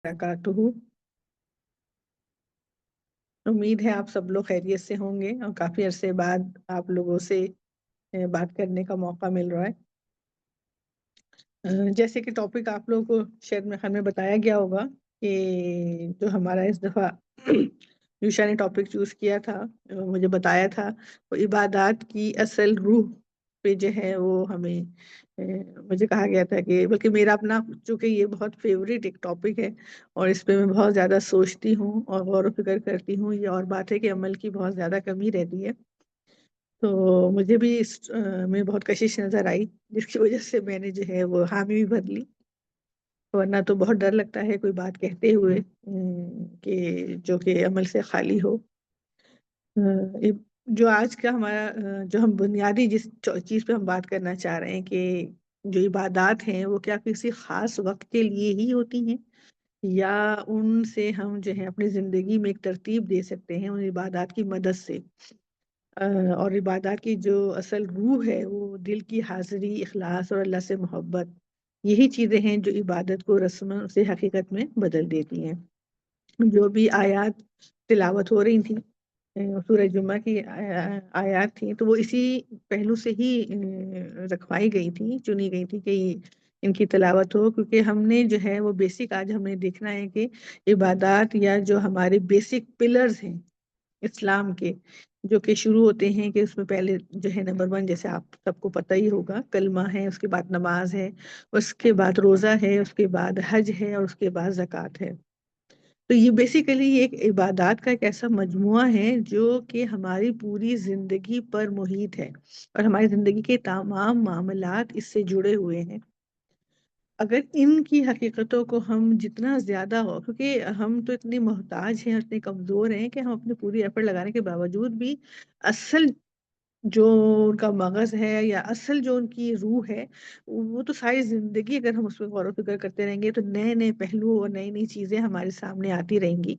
وبرکاتہ۔ امید ہے آپ سب لوگ خیریت سے ہوں گے اور کافی عرصے بعد آپ لوگوں سے بات کرنے کا موقع مل رہا ہے۔ جیسے کہ ٹاپک آپ لوگوں کو شاید میں خیال میں بتایا گیا ہوگا کہ جو ہمارا اس دفعہ یوشا نے ٹاپک چوز کیا تھا، مجھے بتایا تھا، وہ عبادات کی اصل روح پہ جو ہے وہ ہمیں مجھے کہا گیا تھا کہ بلکہ میرا اپنا، چونکہ یہ بہت فیوریٹ ایک ٹاپک ہے اور اس پہ میں بہت زیادہ سوچتی ہوں اور غور و فکر کرتی ہوں، یہ اور بات ہے کہ عمل کی بہت زیادہ کمی رہتی ہے، تو مجھے بھی اس میں بہت کشش نظر آئی، جس کی وجہ سے میں نے جو ہے وہ حامی بھی بدلی، ورنہ تو بہت ڈر لگتا ہے کوئی بات کہتے ہوئے کہ جو کہ عمل سے خالی ہو۔ جو آج کا ہمارا جو ہم بنیادی جس چیز پہ ہم بات کرنا چاہ رہے ہیں کہ جو عبادات ہیں وہ کیا کسی خاص وقت کے لیے ہی ہوتی ہیں یا ان سے ہم جو ہے اپنی زندگی میں ایک ترتیب دے سکتے ہیں ان عبادات کی مدد سے۔ اور عبادات کی جو اصل روح ہے وہ دل کی حاضری، اخلاص اور اللہ سے محبت، یہی چیزیں ہیں جو عبادت کو رسم سے حقیقت میں بدل دیتی ہیں۔ جو بھی آیات تلاوت ہو رہی تھیں، سورہ جمعہ کی آیات تھیں، تو وہ اسی پہلو سے ہی رکھوائی گئی تھی، چنی گئی تھی کہ ان کی تلاوت ہو، کیونکہ ہم نے جو ہے وہ بیسک آج ہم نے دیکھنا ہے کہ عبادات یا جو ہمارے بیسک پلرز ہیں اسلام کے، جو کہ شروع ہوتے ہیں کہ اس میں پہلے جو ہے نمبر 1، جیسے آپ سب کو پتہ ہی ہوگا، کلمہ ہے، اس کے بعد نماز ہے، اس کے بعد روزہ ہے، اس کے بعد حج ہے اور اس کے بعد زکوٰۃ ہے۔ تو یہ بیسیکلی ایک عبادات کا ایک ایسا مجموعہ ہے جو کہ ہماری پوری زندگی پر محیط ہے اور ہماری زندگی کے تمام معاملات اس سے جڑے ہوئے ہیں۔ اگر ان کی حقیقتوں کو ہم جتنا زیادہ ہو، کیونکہ ہم تو اتنے محتاج ہیں، اتنے کمزور ہیں کہ ہم اپنے پوری ایفرٹ لگانے کے باوجود بھی اصل جو ان کا مغز ہے یا اصل جو ان کی روح ہے، وہ تو ساری زندگی اگر ہم اس پہ غور و فکر کرتے رہیں گے تو نئے نئے پہلو اور نئی نئی چیزیں ہمارے سامنے آتی رہیں گی۔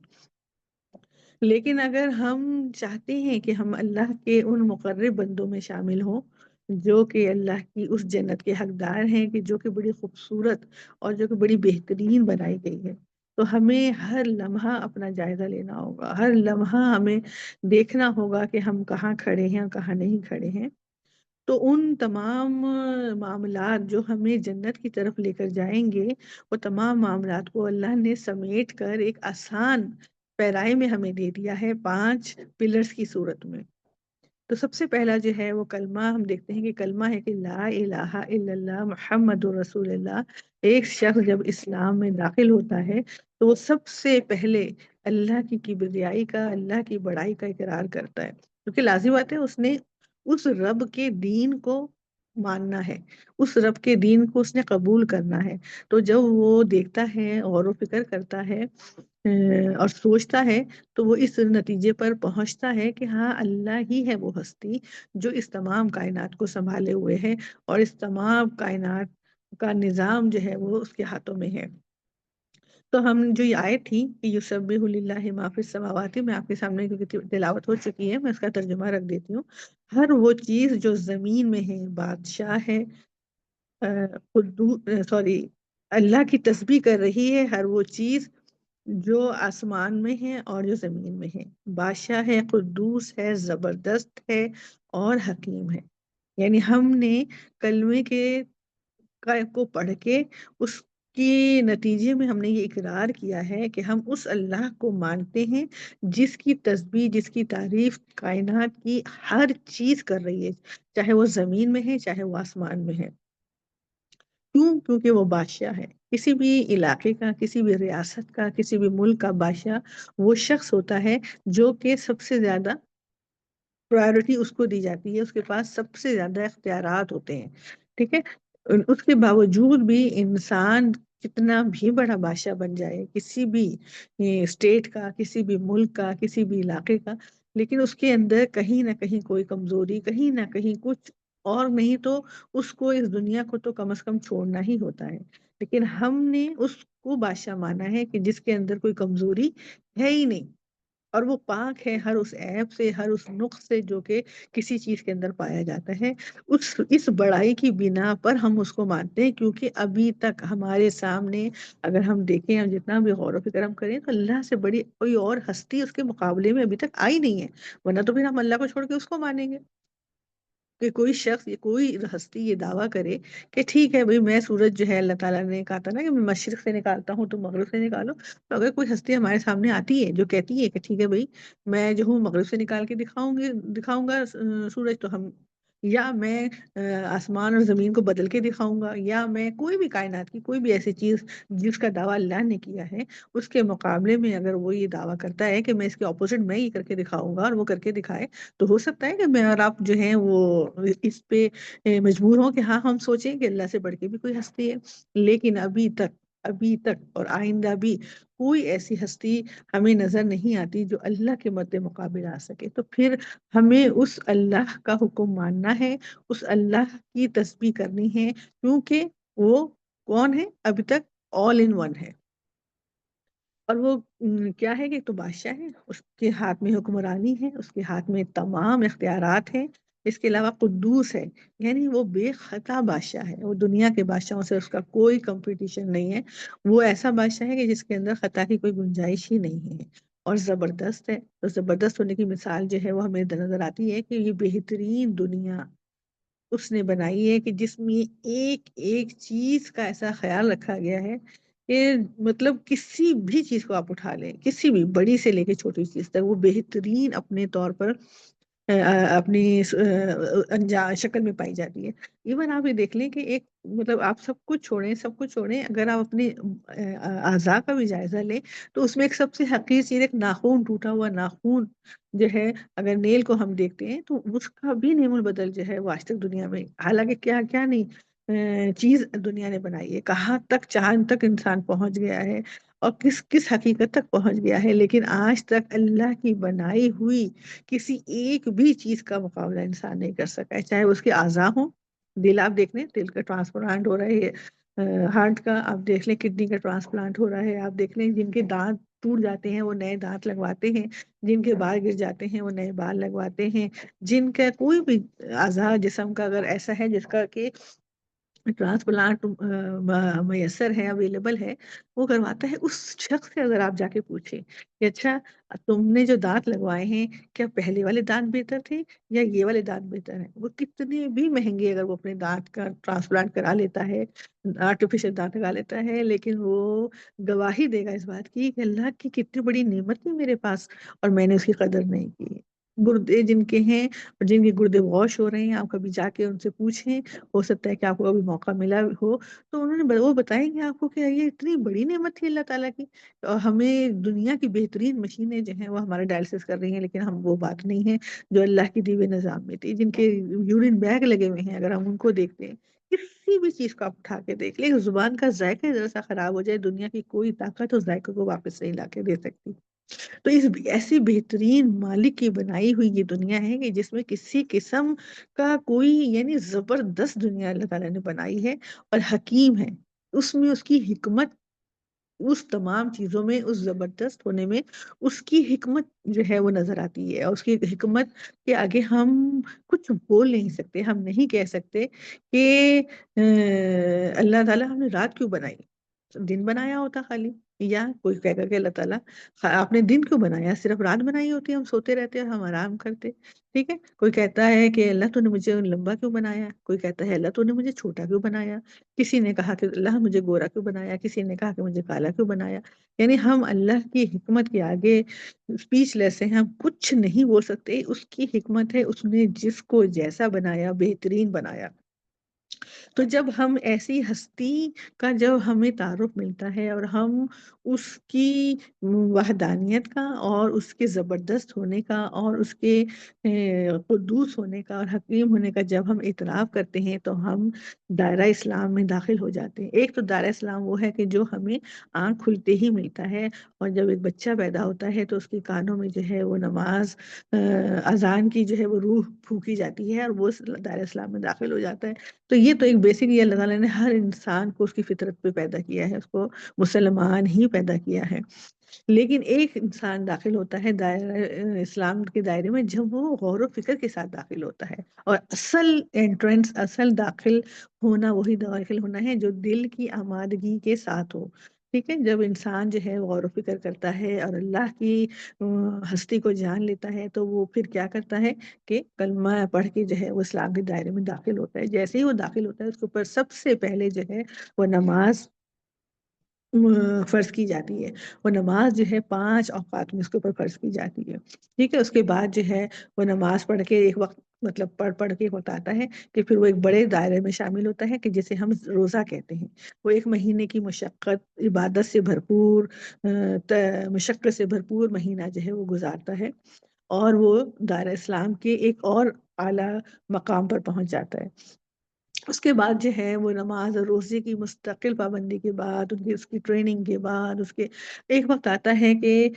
لیکن اگر ہم چاہتے ہیں کہ ہم اللہ کے ان مقرب بندوں میں شامل ہوں جو کہ اللہ کی اس جنت کے حقدار ہیں، کہ جو کہ بڑی خوبصورت اور جو کہ بڑی بہترین بنائی گئی ہے، تو ہمیں ہر لمحہ اپنا جائزہ لینا ہوگا، ہر لمحہ ہمیں دیکھنا ہوگا کہ ہم کہاں کھڑے ہیں اور کہاں نہیں کھڑے ہیں۔ تو ان تمام معاملات جو ہمیں جنت کی طرف لے کر جائیں گے، وہ تمام معاملات کو اللہ نے سمیٹ کر ایک آسان پیرائی میں ہمیں دے دیا ہے، 5 پلرز کی صورت میں۔ تو سب سے پہلا جو ہے وہ کلمہ، ہم دیکھتے ہیں کہ کلمہ ہے کہ لا الہ الا اللہ محمد رسول اللہ۔ ایک شخص جب اسلام میں داخل ہوتا ہے تو وہ سب سے پہلے اللہ کی کبریائی کا، اللہ کی بڑائی کا اقرار کرتا ہے، کیونکہ لازم بات ہے اس نے اس رب کے دین کو ماننا ہے، اس رب کے دین کو اس نے قبول کرنا ہے۔ تو جب وہ دیکھتا ہے، غور و فکر کرتا ہے اور سوچتا ہے، تو وہ اس نتیجے پر پہنچتا ہے کہ ہاں، اللہ ہی ہے وہ ہستی جو اس تمام کائنات کو سنبھالے ہوئے ہے اور اس تمام کائنات کا نظام جو ہے وہ اس کے ہاتھوں میں ہے۔ تو ہم جو یہ آیت تھی کہ یسبح للہ ما فی السماوات، میں آپ کے سامنے کیونکہ تلاوت ہو چکی ہے میں اس کا ترجمہ رکھ دیتی ہوں۔ ہر وہ چیز جو زمین میں ہے، بادشاہ ہے، سوری، اللہ کی تسبیح کر رہی ہے ہر وہ چیز جو آسمان میں ہے اور جو زمین میں ہے۔ بادشاہ ہے، قدوس ہے، زبردست ہے اور حکیم ہے۔ یعنی ہم نے کلمے کو پڑھ کے اس کے نتیجے میں ہم نے یہ اقرار کیا ہے کہ ہم اس اللہ کو مانتے ہیں جس کی تسبیح، جس کی تعریف کائنات کی ہر چیز کر رہی ہے، چاہے وہ زمین میں ہے چاہے وہ آسمان میں ہے۔ کیوں؟ کیونکہ وہ بادشاہ ہے۔ کسی بھی علاقے کا، کسی بھی ریاست کا، کسی بھی ملک کا بادشاہ وہ شخص ہوتا ہے جو کہ سب سے زیادہ پرائیورٹی اس کو دی جاتی ہے، اس کے پاس سب سے زیادہ اختیارات ہوتے ہیں، ٹھیک ہے؟ اس کے باوجود بھی انسان کتنا بھی بڑا بادشاہ بن جائے، کسی بھی اسٹیٹ کا، کسی بھی ملک کا، کسی بھی علاقے کا، لیکن اس کے اندر کہیں نہ کہیں کوئی کمزوری، کہیں نہ کہیں کچھ، اور نہیں تو اس کو اس دنیا کو تو کم از کم چھوڑنا ہی ہوتا ہے۔ لیکن ہم نے اس کو بادشاہ مانا ہے کہ جس کے اندر کوئی کمزوری ہے ہی نہیں، اور وہ پاک ہے ہر اس عیب سے، ہر اس نقص سے جو کہ کسی چیز کے اندر پایا جاتا ہے۔ اس بڑائی کی بنا پر ہم اس کو مانتے ہیں، کیونکہ ابھی تک ہمارے سامنے اگر ہم دیکھیں، ہم جتنا بھی غور و فکر ہم کریں، تو اللہ سے بڑی کوئی اور ہستی اس کے مقابلے میں ابھی تک آئی نہیں ہے، ورنہ تو پھر ہم اللہ کو چھوڑ کے اس کو مانیں گے۔ کہ کوئی شخص، کوئی ہستی یہ دعویٰ کرے کہ ٹھیک ہے بھئی، میں سورج جو ہے اللہ تعالیٰ نے کہا تھا نا کہ میں مشرق سے نکالتا ہوں تو مغرب سے نکالو، تو اگر کوئی ہستی ہمارے سامنے آتی ہے جو کہتی ہے کہ ٹھیک ہے بھئی، میں جو ہوں مغرب سے نکال کے دکھاؤں گا سورج، تو ہم، یا میں آسمان اور زمین کو بدل کے دکھاؤں گا، یا میں کوئی بھی کائنات کی کوئی بھی ایسی چیز جس کا دعویٰ اللہ نے کیا ہے اس کے مقابلے میں اگر وہ یہ دعویٰ کرتا ہے کہ میں اس کے اپوزٹ میں یہ کر کے دکھاؤں گا، اور وہ کر کے دکھائے، تو ہو سکتا ہے کہ میں اور آپ جو ہیں وہ اس پہ مجبور ہوں کہ ہاں ہم سوچیں کہ اللہ سے بڑھ کے بھی کوئی ہستی ہے، لیکن ابھی تک اور آئندہ بھی کوئی ایسی ہستی ہمیں نظر نہیں آتی جو اللہ کے مد مقابل آ سکے۔ تو پھر ہمیں اس اللہ کا حکم ماننا ہے، اس اللہ کی تسبیح کرنی ہے، کیونکہ وہ کون ہے؟ ابھی تک آل ان ون ہے، اور وہ کیا ہے کہ ایک تو بادشاہ ہے، اس کے ہاتھ میں حکمرانی ہے، اس کے ہاتھ میں تمام اختیارات ہیں، اس کے علاوہ قدوس ہے، یعنی وہ بے خطا بادشاہ ہے، وہ دنیا کے بادشاہوں سے اس کا کوئی کمپٹیشن نہیں ہے، وہ ایسا بادشاہ ہے کہ جس کے اندر خطا کی کوئی گنجائش ہی نہیں ہے، اور زبردست ہے۔ تو زبردست ہونے کی مثال جو ہے وہ ہمیں نظر آتی ہے کہ یہ بہترین دنیا اس نے بنائی ہے کہ جس میں ایک ایک چیز کا ایسا خیال رکھا گیا ہے کہ مطلب کسی بھی چیز کو آپ اٹھا لیں، کسی بھی بڑی سے لے کے چھوٹی چیز تک وہ بہترین اپنے طور پر اپنی انجام شکل میں پائی جاتی ہے۔ ایون آپ یہ دیکھ لیں کہ ایک مطلب آپ سب کچھ چھوڑیں، اگر آپ اپنے اعضاء کا بھی جائزہ لیں تو اس میں ایک سب سے حقیر چیز، ایک ناخون، ٹوٹا ہوا ناخون جو ہے، اگر نیل کو ہم دیکھتے ہیں تو اس کا بھی نعم البدل جو ہے وہ آج تک دنیا میں، حالانکہ کیا کیا نہیں چیز دنیا نے بنائی ہے، کہاں تک چاند تک انسان پہنچ گیا ہے، اور کس کس حقیقت تک پہنچ گیا ہے، لیکن آج تک اللہ کی بنائی ہوئی کسی ایک بھی چیز کا مقابلہ انسان نہیں کر سکا ہے، چاہے اس کے اعضاء ہوں۔ دل آپ دیکھ لیں، دل کا ٹرانسپلانٹ ہو رہا ہے، ہارٹ کا آپ دیکھ لیں، کڈنی کا ٹرانسپلانٹ ہو رہا ہے، آپ دیکھ لیں جن کے دانت ٹوٹ جاتے ہیں وہ نئے دانت لگواتے ہیں، جن کے بال گر جاتے ہیں وہ نئے بال لگواتے ہیں، جن کا کوئی بھی اعضاء جسم کا اگر ایسا ہے جس کا کہ ٹرانسپلانٹ میسر ہے، اویلیبل ہے، وہ کرواتا ہے۔ اس شخص سے اگر آپ جا کے پوچھیں کہ اچھا تم نے جو دانت لگوائے ہیں، کیا پہلے والے دانت بہتر تھے یا یہ والے دانت بہتر ہیں؟ وہ کتنے بھی مہنگے اگر وہ اپنے دانت کا ٹرانسپلانٹ کرا لیتا ہے، آرٹیفیشل دانت لگا لیتا ہے، لیکن وہ گواہی دے گا اس بات کی کہ اللہ کی کتنی بڑی نعمت تھی میرے پاس اور میں نے اس کی قدر نہیں کی۔ گردے جن کے ہیں اور جن کے گردے واش ہو رہے ہیں، آپ کبھی جا کے ان سے پوچھیں، ہو سکتا ہے کہ آپ کو کبھی موقع ملا ہو تو انہوں نے وہ بتائیں گے آپ کو کہ یہ اتنی بڑی نعمت تھی اللہ تعالیٰ کی، اور ہمیں دنیا کی بہترین مشینیں جو ہیں وہ ہمارا ڈائلسس کر رہی ہیں، لیکن ہم وہ بات نہیں ہے جو اللہ کی دی ہوئے نظام میں تھی، جن کے یورین بیگ لگے ہوئے ہیں، اگر ہم ان کو دیکھتے ہیں، کسی بھی چیز کو آپ اٹھا کے دیکھ لیں، زبان کا ذائقہ ذرا سا خراب ہو جائے، دنیا کی کوئی طاقت اس ذائقے کو واپس نہیں لا کے دے سکتی۔ تو اس ایسی بہترین مالک کی بنائی ہوئی یہ دنیا ہے کہ جس میں کسی قسم کا کوئی، یعنی زبردست دنیا اللہ تعالیٰ نے بنائی ہے، اور حکیم ہے، اس میں اس کی حکمت، اس تمام چیزوں میں، اس زبردست ہونے میں اس کی حکمت جو ہے وہ نظر آتی ہے، اور اس کی حکمت کے آگے ہم کچھ بول نہیں سکتے، ہم نہیں کہہ سکتے کہ اللہ تعالیٰ ہم نے رات کیوں بنائی، دن بنایا ہوتا خالی، یا کوئی کہے گا کہ اللہ تعالیٰ آپ نے دن کیوں بنایا، صرف رات بنائی ہوتی، ہم سوتے رہتے اور ہم آرام کرتے، ٹھیک ہے۔ کوئی کہتا ہے کہ اللہ تو نے مجھے لمبا کیوں بنایا، کوئی کہتا ہے اللہ تو نے مجھے چھوٹا کیوں بنایا، کسی نے کہا کہ اللہ مجھے گورا کیوں بنایا، کسی نے کہا کہ مجھے کالا کیوں بنایا، یعنی ہم اللہ کی حکمت کے آگے اسپیچ لیس ہیں، ہم کچھ نہیں بول سکتے، اس کی حکمت ہے، اس نے جس کو جیسا بنایا بہترین بنایا۔ تو جب ہم ایسی ہستی کا جب ہمیں تعارف ملتا ہے اور ہم اس کی وحدانیت کا اور اس کے زبردست ہونے کا اور اس کے قدوس ہونے کا اور حکیم ہونے کا جب ہم اعتراف کرتے ہیں تو ہم دائرہ اسلام میں داخل ہو جاتے ہیں۔ ایک تو دائرہ اسلام وہ ہے کہ جو ہمیں آنکھ کھلتے ہی ملتا ہے، اور جب ایک بچہ پیدا ہوتا ہے تو اس کے کانوں میں جو ہے وہ نماز، اذان کی جو ہے وہ روح پھونکی جاتی ہے اور وہ دائرہ اسلام میں داخل ہو جاتا ہے۔ تو یہ تو ایک بیسک، یہ اللہ تعالیٰ نے ہر انسان کو اس کی فطرت پہ پیدا کیا ہے، اس کو مسلمان ہی پیدا کیا ہے۔ لیکن ایک انسان داخل ہوتا ہے دائرہ اسلام کے دائرے میں جب وہ غور و فکر کے ساتھ داخل ہوتا ہے، اور اصل انٹرنس، اصل داخل ہونا وہی داخل ہونا ہے جو دل کی آمادگی کے ساتھ ہو۔ ٹھیک ہے، جب انسان جو ہے غور و فکر کرتا ہے اور اللہ کی ہستی کو جان لیتا ہے، تو وہ پھر کیا کرتا ہے کہ کلمہ پڑھ کے جو ہے وہ اسلام کے دائرے میں داخل ہوتا ہے۔ جیسے ہی وہ داخل ہوتا ہے، اس کے اوپر سب سے پہلے جو ہے وہ نماز فرض کی جاتی ہے۔ وہ نماز جو ہے 5 اوقات میں اس کے اوپر فرض کی جاتی ہے۔ ٹھیک ہے، اس کے بعد جو ہے وہ نماز پڑھ کے ایک وقت، مطلب پڑھ کے ایک وقت آتا ہے کہ پھر وہ ایک بڑے دائرے میں شامل ہوتا ہے کہ جسے ہم روزہ کہتے ہیں۔ وہ ایک مہینے کی مشقت، عبادت سے بھرپور، مشقت سے بھرپور مہینہ جو ہے وہ گزارتا ہے، اور وہ دائرہ اسلام کے ایک اور اعلیٰ مقام پر پہنچ جاتا ہے۔ اس کے بعد جو ہے وہ نماز اور روزے کی مستقل پابندی کے بعد، اس کی ٹریننگ کے بعد، اس کے ایک وقت آتا ہے کہ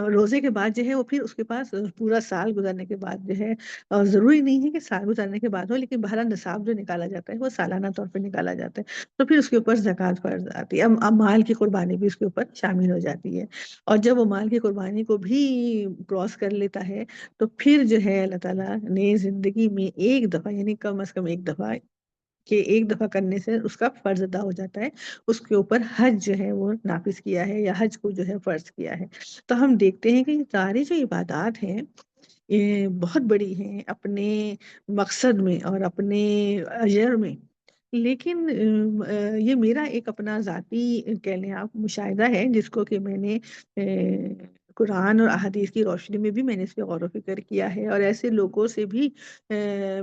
روزے کے بعد جو ہے وہ پھر اس کے پاس پورا سال گزرنے کے بعد جو ہے، اور ضروری نہیں ہے کہ سال گزرنے کے بعد ہو، لیکن بہرحال نصاب جو نکالا جاتا ہے وہ سالانہ طور پہ نکالا جاتا ہے، تو پھر اس کے اوپر زکوٰۃ فرض آتی ہے۔ اب مال کی قربانی بھی اس کے اوپر شامل ہو جاتی ہے، اور جب وہ مال کی قربانی کو بھی کراس کر لیتا ہے، تو پھر جو ہے اللہ تعالیٰ نے زندگی میں ایک دفعہ، یعنی کم از کم ایک دفعہ، کہ ایک دفعہ کرنے سے اس کا فرض ادا ہو جاتا ہے، اس کے اوپر حج جو ہے وہ نافذ کیا ہے، یا حج کو جو ہے فرض کیا ہے۔ تو ہم دیکھتے ہیں کہ یہ ساری جو عبادات ہیں یہ بہت بڑی ہیں اپنے مقصد میں اور اپنے اجر میں، لیکن یہ میرا ایک اپنا ذاتی کہہ لیں آپ مشاہدہ ہے، جس کو کہ میں نے قرآن اور احادیث کی روشنی میں بھی میں نے اس پہ غور و فکر کیا ہے، اور ایسے لوگوں سے بھی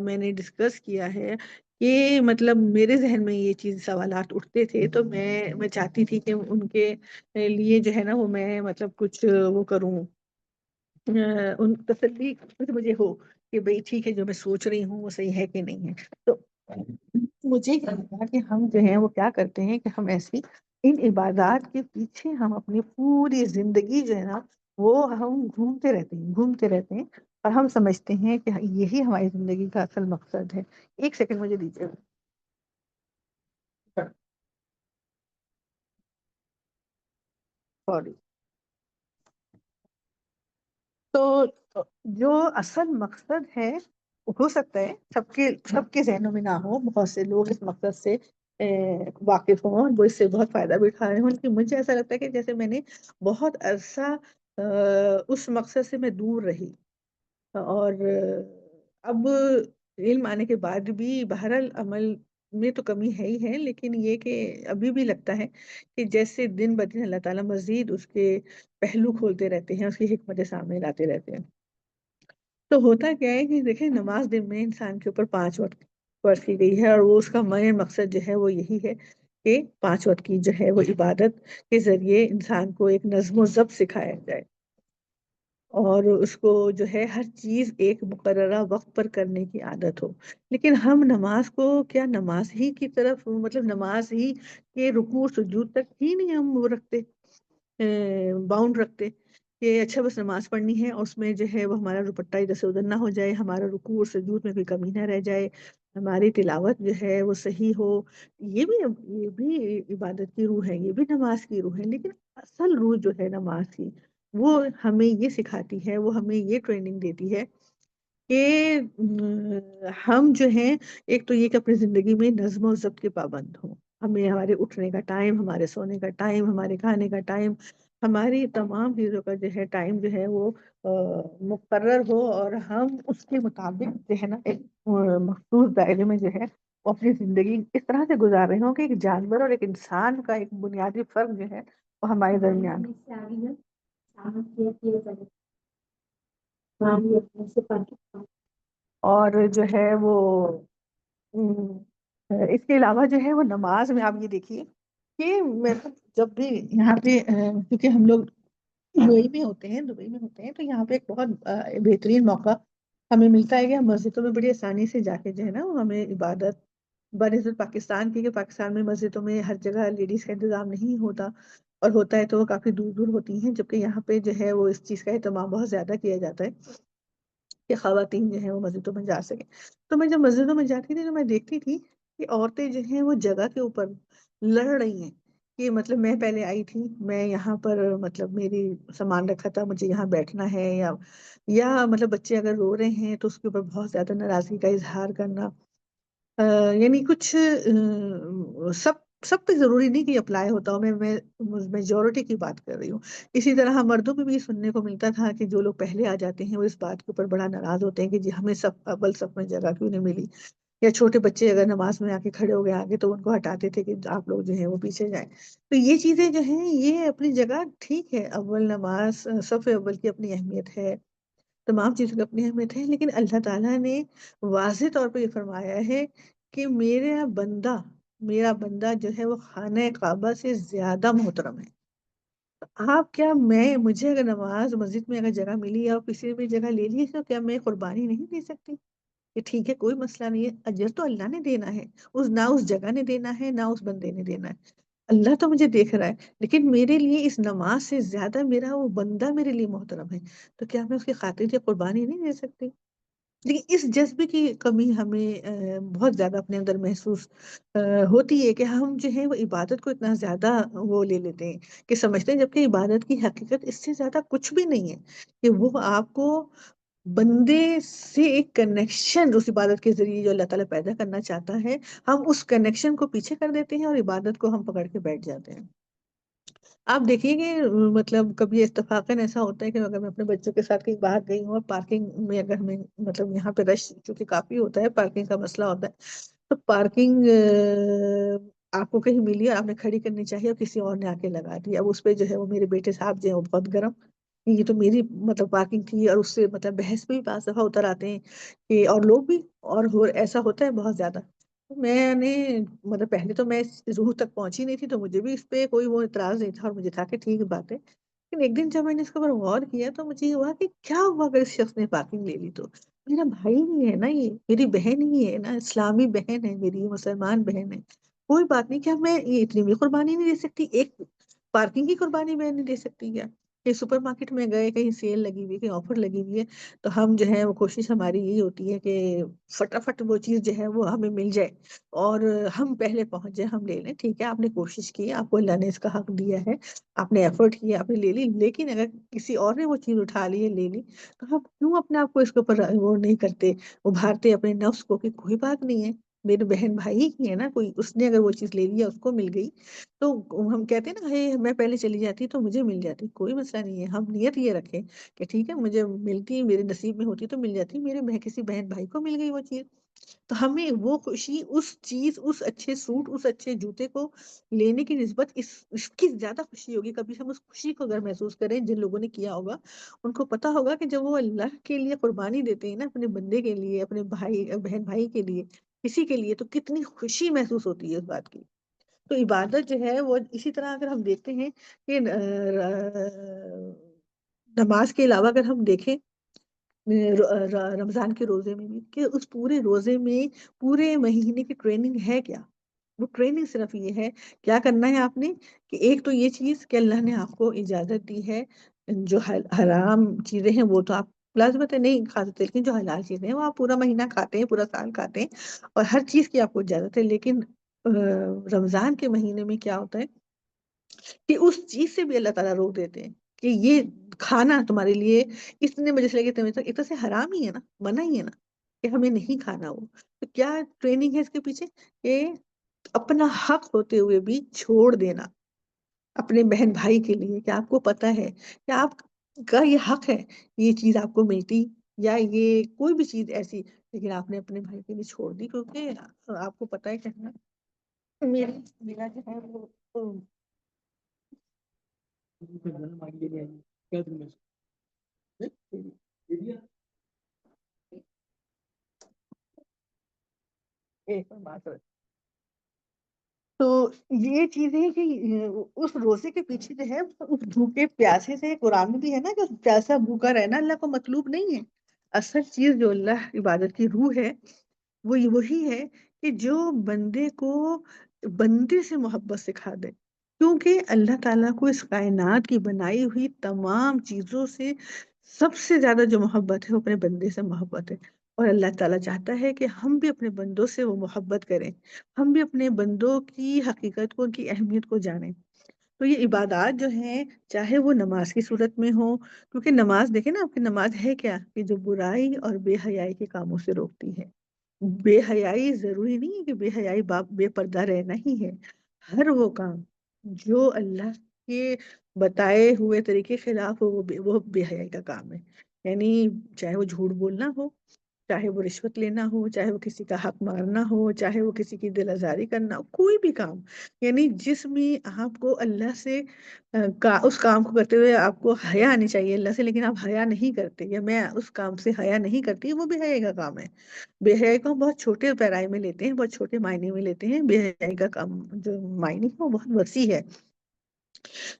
میں نے ڈسکس کیا ہے کہ مطلب میرے ذہن میں یہ چیز سوالات اٹھتے تھے، تو میں چاہتی تھی کہ ان کے لیے جو ہے نا وہ میں مطلب کچھ وہ کروں، ان تسلی مجھے ہو کہ بھئی ٹھیک ہے، جو میں سوچ رہی ہوں وہ صحیح ہے کہ نہیں ہے۔ تو مجھے کیا لگا کہ ہم جو ہیں وہ کیا کرتے ہیں کہ ہم ایسی ان عبادات کے پیچھے ہم اپنی پوری زندگی جو ہے نا وہ ہم گھومتے رہتے ہیں، اور ہم سمجھتے ہیں کہ یہی ہماری زندگی کا اصل مقصد ہے۔ ایک سیکنڈ مجھے دیجیے، سوری۔ تو جو اصل مقصد ہے، ہو سکتا ہے سب کے ذہنوں میں نہ ہو، بہت سے لوگ اس مقصد سے واقف ہوں اور وہ اس سے بہت فائدہ بھی اٹھا رہے ہوں، لیکن مجھے ایسا لگتا ہے کہ جیسے میں نے بہت عرصہ اس مقصد سے میں دور رہی، اور اب علم آنے کے بعد بھی بہرحال عمل میں تو کمی ہے ہی ہے، لیکن یہ کہ ابھی بھی لگتا ہے کہ جیسے دن بدن اللہ تعالیٰ مزید اس کے پہلو کھولتے رہتے ہیں، اس کی حکمتیں سامنے لاتے رہتے ہیں۔ تو ہوتا کیا ہے کہ دیکھیں، نماز دن میں انسان کے اوپر 5 وقت فرض کی گئی ہے، اور وہ اس کا مین مقصد جو ہے وہ یہی ہے کہ 5 وقت کی جو ہے وہ عبادت کے ذریعے انسان کو ایک نظم و ضبط سکھایا جائے، اور اس کو جو ہے ہر چیز ایک مقررہ وقت پر کرنے کی عادت ہو۔ لیکن ہم نماز کو کیا نماز ہی کی طرف، مطلب نماز ہی کے رکوع سجود تک ہی نہیں ہم وہ رکھتے، باؤنڈ رکھتے کہ اچھا بس نماز پڑھنی ہے، اور اس میں جو ہے وہ ہمارا دوپٹہ ادھر سے ادھر نہ ہو جائے، ہمارا رکوع اور سجود میں کوئی کمی نہ رہ جائے، ہماری تلاوت جو ہے وہ صحیح ہو۔ یہ بھی عبادت کی روح ہے، یہ بھی نماز کی روح ہے، لیکن اصل روح جو ہے نماز کی، وہ ہمیں یہ سکھاتی ہے، وہ ہمیں یہ ٹریننگ دیتی ہے کہ ہم جو ہیں، ایک تو یہ کہ اپنی زندگی میں نظم و ضبط کے پابند ہوں، ہمیں ہمارے اٹھنے کا ٹائم، ہمارے سونے کا ٹائم، ہمارے کھانے کا ٹائم، ہماری تمام چیزوں کا جو ہے ٹائم جو ہے وہ مقرر ہو، اور ہم اس کے مطابق جو ہے نا ایک مخصوص دائرے میں جو ہے وہ اپنی زندگی اس طرح سے گزار رہے ہوں کہ ایک جانور اور ایک انسان کا ایک بنیادی فرق جو ہے وہ ہمارے درمیان اور جو ہے وہ اس کے علاوہ جو ہے وہ نماز میں آپ یہ دیکھیے کہ میں جب بھی یہاں پہ کیونکہ ہم لوگ دبئی میں ہوتے ہیں تو یہاں پہ ایک بہت بہترین موقع ہمیں ملتا ہے کہ ہم مسجدوں میں بڑی آسانی سے جا کے جو ہے نا وہ ہمیں عبادت، بنسبت پاکستان کی، کہ پاکستان میں مسجدوں میں ہر جگہ لیڈیز کا انتظام نہیں ہوتا، اور ہوتا ہے تو وہ کافی دور دور ہوتی ہیں، جبکہ یہاں پہ جو ہے وہ اس چیز کا اہتمام بہت زیادہ کیا جاتا ہے کہ خواتین جو ہیں وہ مسجدوں میں جا سکیں۔ تو میں جب مسجدوں میں جاتی تھی تو میں دیکھتی تھی کہ عورتیں جو ہیں وہ جگہ کے اوپر لڑ رہی ہیں کہ مطلب میں پہلے آئی تھی، میں یہاں پر مطلب میری سامان رکھا تھا، مجھے یہاں بیٹھنا ہے، یا مطلب بچے اگر رو رہے ہیں تو اس کے اوپر بہت زیادہ ناراضگی کا اظہار کرنا، یعنی کچھ سب پہ ضروری نہیں کہ اپلائی ہوتا ہو، میں میجورٹی کی بات کر رہی ہوں۔ اسی طرح مردوں پہ بھی سننے کو ملتا تھا کہ جو لوگ پہلے آ جاتے ہیں وہ اس بات کے اوپر بڑا ناراض ہوتے ہیں کہ جی ہمیں سب اول صف میں جگہ کیوں نہیں ملی، یا چھوٹے بچے اگر نماز میں آ کے کھڑے ہو گئے آگے تو ان کو ہٹاتے تھے کہ آپ لوگ جو ہیں وہ پیچھے جائیں۔ تو یہ چیزیں جو ہیں یہ اپنی جگہ ٹھیک ہے، اول نماز صف اول کی اپنی اہمیت ہے، تمام چیزوں کی اپنی اہمیت ہے، لیکن اللہ تعالیٰ نے واضح طور پہ یہ فرمایا ہے کہ میرا بندہ جو ہے وہ خانہ کعبہ سے زیادہ محترم ہے۔ آپ کیا مجھے اگر نماز مسجد میں اگر جگہ ملی یا کسی بھی جگہ لے لی تو کیا میں قربانی نہیں دے سکتی؟ کہ ٹھیک ہے کوئی مسئلہ نہیں ہے، اجر تو اللہ نے دینا ہے، نہ اس جگہ نے دینا ہے نہ اس بندے نے دینا ہے، اللہ تو مجھے دیکھ رہا ہے، لیکن میرے لیے اس نماز سے زیادہ میرا وہ بندہ میرے لیے محترم ہے، تو کیا میں اس کی خاطر یہ قربانی نہیں دے سکتی؟ لیکن اس جذبے کی کمی ہمیں بہت زیادہ اپنے اندر محسوس ہوتی ہے کہ ہم جو ہے وہ عبادت کو اتنا زیادہ وہ لے لیتے ہیں کہ سمجھتے ہیں، جبکہ عبادت کی حقیقت اس سے زیادہ کچھ بھی نہیں ہے، کہ وہ آپ کو بندے سے ایک کنیکشن اس عبادت کے ذریعے جو اللہ تعالیٰ پیدا کرنا چاہتا ہے، ہم اس کنیکشن کو پیچھے کر دیتے ہیں اور عبادت کو ہم پکڑ کے بیٹھ جاتے ہیں۔ آپ دیکھیے کہ مطلب کبھی اتفاقاً ایسا ہوتا ہے کہ اگر میں اپنے بچوں کے ساتھ کہیں باہر گئی ہوں اور پارکنگ میں اگر ہمیں مطلب یہاں پہ رش چونکہ کافی ہوتا ہے، پارکنگ کا مسئلہ ہوتا ہے، تو پارکنگ آپ کو کہیں ملی اور آپ نے کھڑی کرنی چاہیے اور کسی اور نے آ کے لگا دی، اب اس پہ جو ہے وہ میرے بیٹے صاحب جو ہے وہ بہت گرم، یہ تو میری مطلب پارکنگ تھی، اور اس سے مطلب بحث میں بھی بعض دفعہ اتر آتے ہیں کہ اور لوگ بھی، اور ایسا ہوتا ہے بہت زیادہ۔ میں نے مطلب پہلے تو میں اس روح تک پہنچی نہیں تھی تو مجھے بھی اس پہ کوئی وہ اعتراض نہیں تھا، اور مجھے تھا کہ ٹھیک بات ہے، لیکن ایک دن جب میں نے اس کے اوپر غور کیا تو مجھے یہ ہوا کہ کیا ہوا اگر اس شخص نے پارکنگ لے لی تو میرا بھائی ہی ہے نا، یہ میری بہن ہی ہے نا، اسلامی بہن ہے میری، مسلمان بہن ہے، کوئی بات نہیں، کیا میں یہ اتنی بھی قربانی نہیں دے سکتی؟ ایک پارکنگ کی قربانی میں نہیں دے سکتی کیا؟ کہ سپر مارکیٹ میں گئے، کہیں سیل لگی ہوئی ہے، کہیں آفر لگی ہوئی ہے، تو ہم جو ہے وہ کوشش ہماری یہی ہوتی ہے کہ فٹافٹ وہ چیز جو ہے وہ ہمیں مل جائے اور ہم پہلے پہنچ جائیں، ہم لے لیں، ٹھیک ہے آپ نے کوشش کی، آپ کو اللہ نے اس کا حق دیا ہے، آپ نے ایفرٹ کیا، آپ نے لے لی، لیکن اگر کسی اور نے وہ چیز اٹھا لی ہے، لے لی، تو ہم کیوں اپنے آپ کو اس کے اوپر وہ نہیں کرتے، ابھارتے اپنے نفس کو کہ کوئی بات نہیں ہے، میرے بہن بھائی کی ہے نا، کوئی اس نے اگر وہ چیز لے لیا، اس کو مل گئی، تو ہم کہتے ہیں نا میں پہلے چلی جاتی تو مجھے مل جاتی، کوئی مسئلہ نہیں ہے، ہم نیت یہ رکھیں کہ ٹھیک ہے مجھے ملتی، میرے نصیب میں ہوتی تو مل جاتی، کسی بہن بھائی کو مل گئی وہ چیز، تو ہمیں وہ خوشی اس چیز، اس اچھے سوٹ، اس اچھے جوتے کو لینے کی نسبت اس کی زیادہ خوشی ہوگی، کبھی ہم اس خوشی کو اگر محسوس کریں، جن لوگوں نے کیا ہوگا ان کو پتا ہوگا کہ جب وہ اللہ کے لیے قربانی دیتے ہیں نا، اپنے بندے کے لیے، اپنے بھائی بہن بھائی کے لیے، کسی کے لیے، تو کتنی خوشی محسوس ہوتی ہے اس بات کی۔ تو عبادت جو ہے وہ اسی طرح اگر ہم دیکھتے ہیں کہ نماز کے علاوہ اگر ہم دیکھیں رمضان کے روزے میں بھی، کہ اس پورے روزے میں پورے مہینے کی ٹریننگ ہے کیا؟ وہ ٹریننگ صرف یہ ہے، کیا کرنا ہے آپ نے، کہ ایک تو یہ چیز کہ اللہ نے آپ کو اجازت دی ہے، جو حرام چیزیں ہیں وہ تو آپ لازمت ہے نہیں کھا سکتے، لیکن جو حلال چیزیں ہیں وہ آپ پورا مہینہ کھاتے ہیں، پورا سال کھاتے ہیں، اور ہر چیز کی آپ کو اجازت ہے، لیکن رمضان کے مہینے میں کیا ہوتا ہے کہ اس چیز سے بھی اللہ تعالیٰ روک دیتے ہیں کہ یہ کھانا تمہارے لیے اتنے بجے سے لے کے اتنے بجے تک ایک طرح سے حرام ہی ہے نا، منع ہی ہے نا، کہ ہمیں نہیں کھانا وہ، تو کیا ٹریننگ ہے اس کے پیچھے، کہ اپنا حق ہوتے ہوئے بھی چھوڑ دینا اپنے بہن بھائی کے لیے، کہ آپ کو پتا ہے کہ آپ کا یہ حق ہے، یہ چیز آپ کو ملتی، یا یہ کوئی بھی چیز ایسی، لیکن آپ نے اپنے بھائی کے لیے چھوڑ دی، کیونکہ آپ کو پتا ہے کہ میرا جو ہے وہ ایک بات ہے۔ تو یہ چیز ہے کہ اس روزے کے پیچھے جو ہے اس بھوکے پیاسے سے، قرآن میں بھی ہے نا کہ پیاسا بھوکا رہنا اللہ کو مطلوب نہیں ہے، اصل چیز جو اللہ عبادت کی روح ہے وہ وہی ہے کہ جو بندے کو بندے سے محبت سکھا دے، کیونکہ اللہ تعالیٰ کو اس کائنات کی بنائی ہوئی تمام چیزوں سے سب سے زیادہ جو محبت ہے وہ اپنے بندے سے محبت ہے، اور اللہ تعالیٰ چاہتا ہے کہ ہم بھی اپنے بندوں سے وہ محبت کریں، ہم بھی اپنے بندوں کی حقیقت کو، ان کی اہمیت کو جانیں۔ تو یہ عبادات جو ہیں، چاہے وہ نماز کی صورت میں ہو، کیونکہ نماز دیکھیں نا، آپ کی نماز ہے کیا کہ جو برائی اور بے حیائی کے کاموں سے روکتی ہے۔ بے حیائی ضروری نہیں ہے کہ بے حیائی بے پردہ رہنا ہی ہے۔ ہر وہ کام جو اللہ کے بتائے ہوئے طریقے کے خلاف ہو، وہ بے حیائی کا کام ہے۔ یعنی چاہے وہ جھوٹ بولنا ہو، چاہے وہ رشوت لینا ہو، چاہے وہ کسی کا حق مارنا ہو، چاہے وہ کسی کی دل آزاری کرنا ہو، کوئی بھی کام، یعنی جس میں آپ کو اللہ سے اس کام کو کرتے ہوئے آپ کو حیا آنی چاہیے اللہ سے، لیکن آپ حیا نہیں کرتے، یا میں اس کام سے حیا نہیں کرتی، وہ بے حیائی کا کام ہے۔ بے حیائی کو ہم بہت چھوٹے پیرائی میں لیتے ہیں، بہت چھوٹے معنی میں لیتے ہیں۔ بے حیائی کا کام جو معنی ہے وہ بہت وسیع ہے۔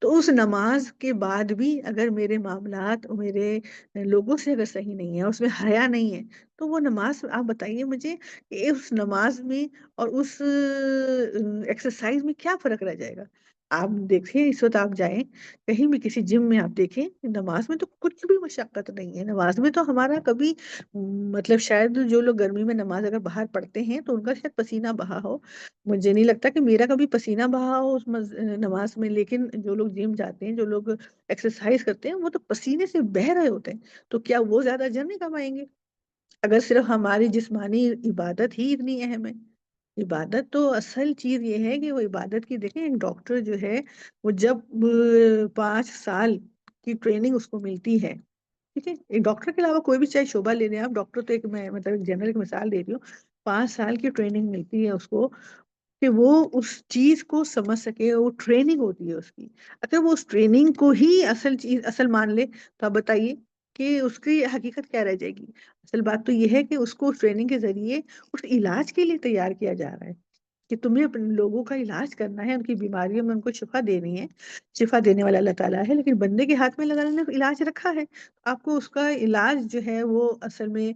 تو اس نماز کے بعد بھی اگر میرے معاملات میرے لوگوں سے اگر صحیح نہیں ہے، اس میں حیا نہیں ہے، تو وہ نماز آپ بتائیے مجھے کہ اس نماز میں اور اس ایکسرسائز میں کیا فرق رہ جائے گا؟ آپ دیکھیں، اس وقت آپ جائیں کہیں بھی کسی جم میں، آپ دیکھیں نماز میں تو کچھ بھی مشقت نہیں ہے۔ نماز میں تو ہمارا کبھی مطلب شاید جو لوگ گرمی میں نماز اگر باہر پڑھتے ہیں تو ان کا شاید پسینہ بہا ہو، مجھے نہیں لگتا کہ میرا کبھی پسینہ بہا ہو اس نماز میں، لیکن جو لوگ جم جاتے ہیں، جو لوگ ایکسرسائز کرتے ہیں، وہ تو پسینے سے بہہ رہے ہوتے ہیں، تو کیا وہ زیادہ اجر نہیں کمائیں گے؟ اگر صرف ہماری جسمانی عبادت ہی اتنی اہم ہے۔ عبادت تو اصل چیز یہ ہے کہ وہ عبادت کی، دیکھیں ایک ڈاکٹر جو ہے وہ جب 5 سال کی ٹریننگ اس کو ملتی ہے، ٹھیک ہے، ایک ڈاکٹر کے علاوہ کوئی بھی چاہے شعبہ لے لیں آپ، ڈاکٹر تو ایک میں مطلب ایک جنرل مثال دے رہی ہوں، 5 سال کی ٹریننگ ملتی ہے اس کو کہ وہ اس چیز کو سمجھ سکے، وہ ٹریننگ ہوتی ہے اس کی۔ اگر وہ اس ٹریننگ کو ہی اصل چیز اصل مان لے تو آپ بتائیے کہ اس کی حقیقت کیا رہ جائے گی؟ اصل بات تو یہ ہے کہ اس کو اس ٹریننگ کے ذریعے اس علاج کے لیے تیار کیا جا رہا ہے کہ تمہیں اپنے لوگوں کا علاج کرنا ہے، ان کی بیماریوں میں ان کو شفا دینی ہے۔ شفا دینے والا اللہ تعالیٰ ہے، لیکن بندے کے ہاتھ میں اللہ تعالیٰ نے علاج رکھا ہے، آپ کو اس کا علاج جو ہے وہ اصل میں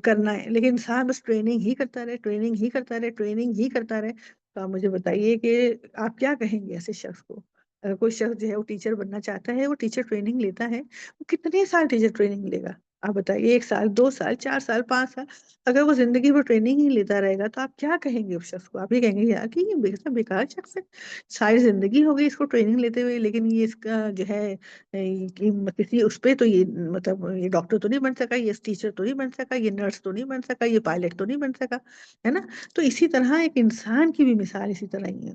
کرنا ہے۔ لیکن انسان بس ٹریننگ ہی کرتا رہے، ٹریننگ ہی کرتا رہے، ٹریننگ ہی کرتا رہے، تو آپ مجھے بتائیے کہ آپ کیا کہیں گے ایسے شخص کو؟ اگر کوئی شخص جو ہے وہ ٹیچر بننا چاہتا ہے، وہ ٹیچر ٹریننگ لیتا ہے، وہ کتنے سال ٹیچر ٹریننگ لے گا؟ آپ بتائیے، 1 سال، 2 سال، 4 سال، 5 سال، اگر وہ زندگی بھر ٹریننگ ہی لیتا رہے گا تو آپ کیا کہیں گے اس شخص کو؟ آپ یہ کہیں گے یار کہ یہ بیکار شخص ہے، ساری زندگی ہو گئی اس کو ٹریننگ لیتے ہوئے، لیکن یہ اس کا جو ہے کہ کسی اس پہ تو یہ مطلب یہ ڈاکٹر تو نہیں بن سکا، یہ ٹیچر تو نہیں بن سکا، یہ نرس تو نہیں بن سکا، یہ پائلٹ تو نہیں بن سکا، ہے نا؟ تو اسی طرح ایک انسان کی بھی مثال اسی طرح ہی ہے۔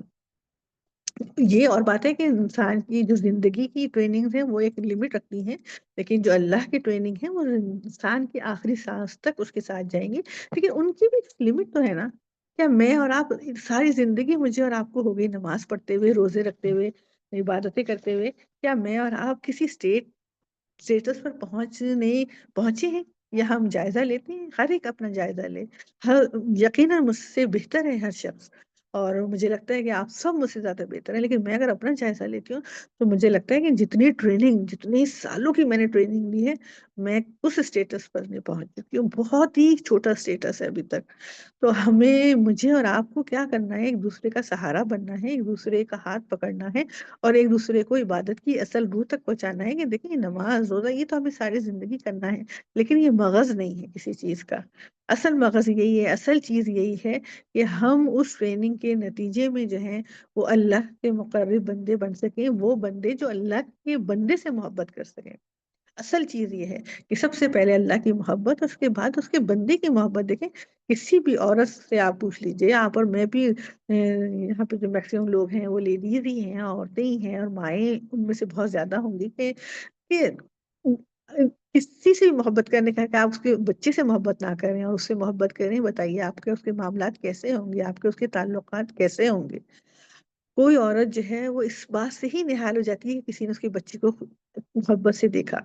یہ اور بات ہے کہ انسان کی جو زندگی کی ٹریننگز ہیں وہ ایک لمٹ رکھتی ہیں، لیکن جو اللہ کی ٹریننگ ہے وہ انسان کی آخری سانس تک اس کے ساتھ جائیں گی، لیکن ان کی بھی لمٹ تو ہے نا۔ کیا میں اور آپ ساری زندگی مجھے اور آپ کو ہو گئی نماز پڑھتے ہوئے، روزے رکھتے ہوئے، عبادتیں کرتے ہوئے، کیا میں اور آپ کسی اسٹیٹس پر پہنچے ہیں؟ یا ہم جائزہ لیتے ہیں؟ ہر ایک اپنا جائزہ لے، ہر یقیناً مجھ سے بہتر ہے ہر شخص، اور مجھے لگتا ہے کہ آپ سب مجھ سے زیادہ بہتر ہیں، لیکن میں اگر اپنا جائزہ لیتی ہوں تو مجھے لگتا ہے کہ جتنی ٹریننگ، جتنی سالوں کی میں نے ٹریننگ لی ہے، میں اس اسٹیٹس پر نہیں پہنچ چکی ہوں، بہت ہی چھوٹا اسٹیٹس ہے ابھی تک۔ تو مجھے اور آپ کو کیا کرنا ہے؟ ایک دوسرے کا سہارا بننا ہے، ایک دوسرے کا ہاتھ پکڑنا ہے، اور ایک دوسرے کو عبادت کی اصل روح تک پہنچانا ہے کہ دیکھیں نماز روزہ یہ تو ہمیں ساری زندگی کرنا ہے، لیکن یہ مغز نہیں ہے کسی چیز کا۔ اصل مغز یہی ہے، اصل چیز یہی ہے کہ ہم اس ٹریننگ کے نتیجے میں جو ہیں وہ اللہ کے مقرب بندے بن سکیں، وہ بندے جو اللہ کے بندے سے محبت کر سکیں۔ اصل چیز یہ ہے کہ سب سے پہلے اللہ کی محبت، اس کے بعد اس کے بندے کی محبت۔ دیکھیں کسی بھی عورت سے آپ پوچھ لیجئے، یہاں پر میں بھی یہاں پہ جو میکسیمم لوگ ہیں وہ لیڈیز ہی ہیں، عورتیں ہی ہیں، اور مائیں ان میں سے بہت زیادہ ہوں گی کہ کسی سے بھی محبت کرنے کا کہ آپ اس کے بچے سے محبت نہ کریں اور اس سے محبت کریں، بتائیے آپ کے اس کے معاملات کیسے ہوں گے؟ آپ کے اس کے تعلقات کیسے ہوں گے؟ کوئی عورت جو ہے وہ اس بات سے ہی نہال ہو جاتی ہے کہ کسی نے اس کے بچے کو محبت سے دیکھا،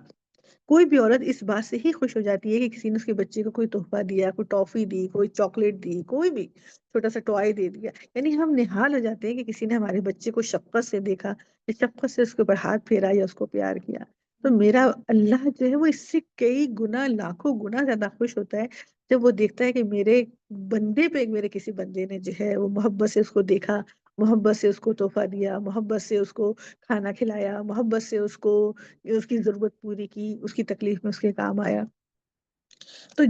کوئی بھی عورت اس بات سے ہی خوش ہو جاتی ہے کہ کسی نے اس کے بچے کو کوئی تحفہ دیا، کوئی ٹافی دی، کوئی چاکلیٹ دی، کوئی بھی چھوٹا سا ٹوائے دے دیا، یعنی ہم نہال ہو جاتے ہیں کہ کسی نے ہمارے بچے کو شفقت سے دیکھا، شفقت سے اس کے اوپر ہاتھ پھیرا یا اس کو پیار کیا۔ تو میرا اللہ جو ہے وہ اس سے کئی گنا، لاکھوں گنا زیادہ خوش ہوتا ہے جب وہ دیکھتا ہے کہ میرے بندے پہ میرے کسی بندے نے جو ہے وہ محبت سے اس کو دیکھا، محبت سے اس کو تحفہ دیا، محبت سے اس کو کھانا کھلایا، محبت سے اس کو اس کی ضرورت پوری کی، اس کی تکلیف میں اس کے کام آیا۔ تو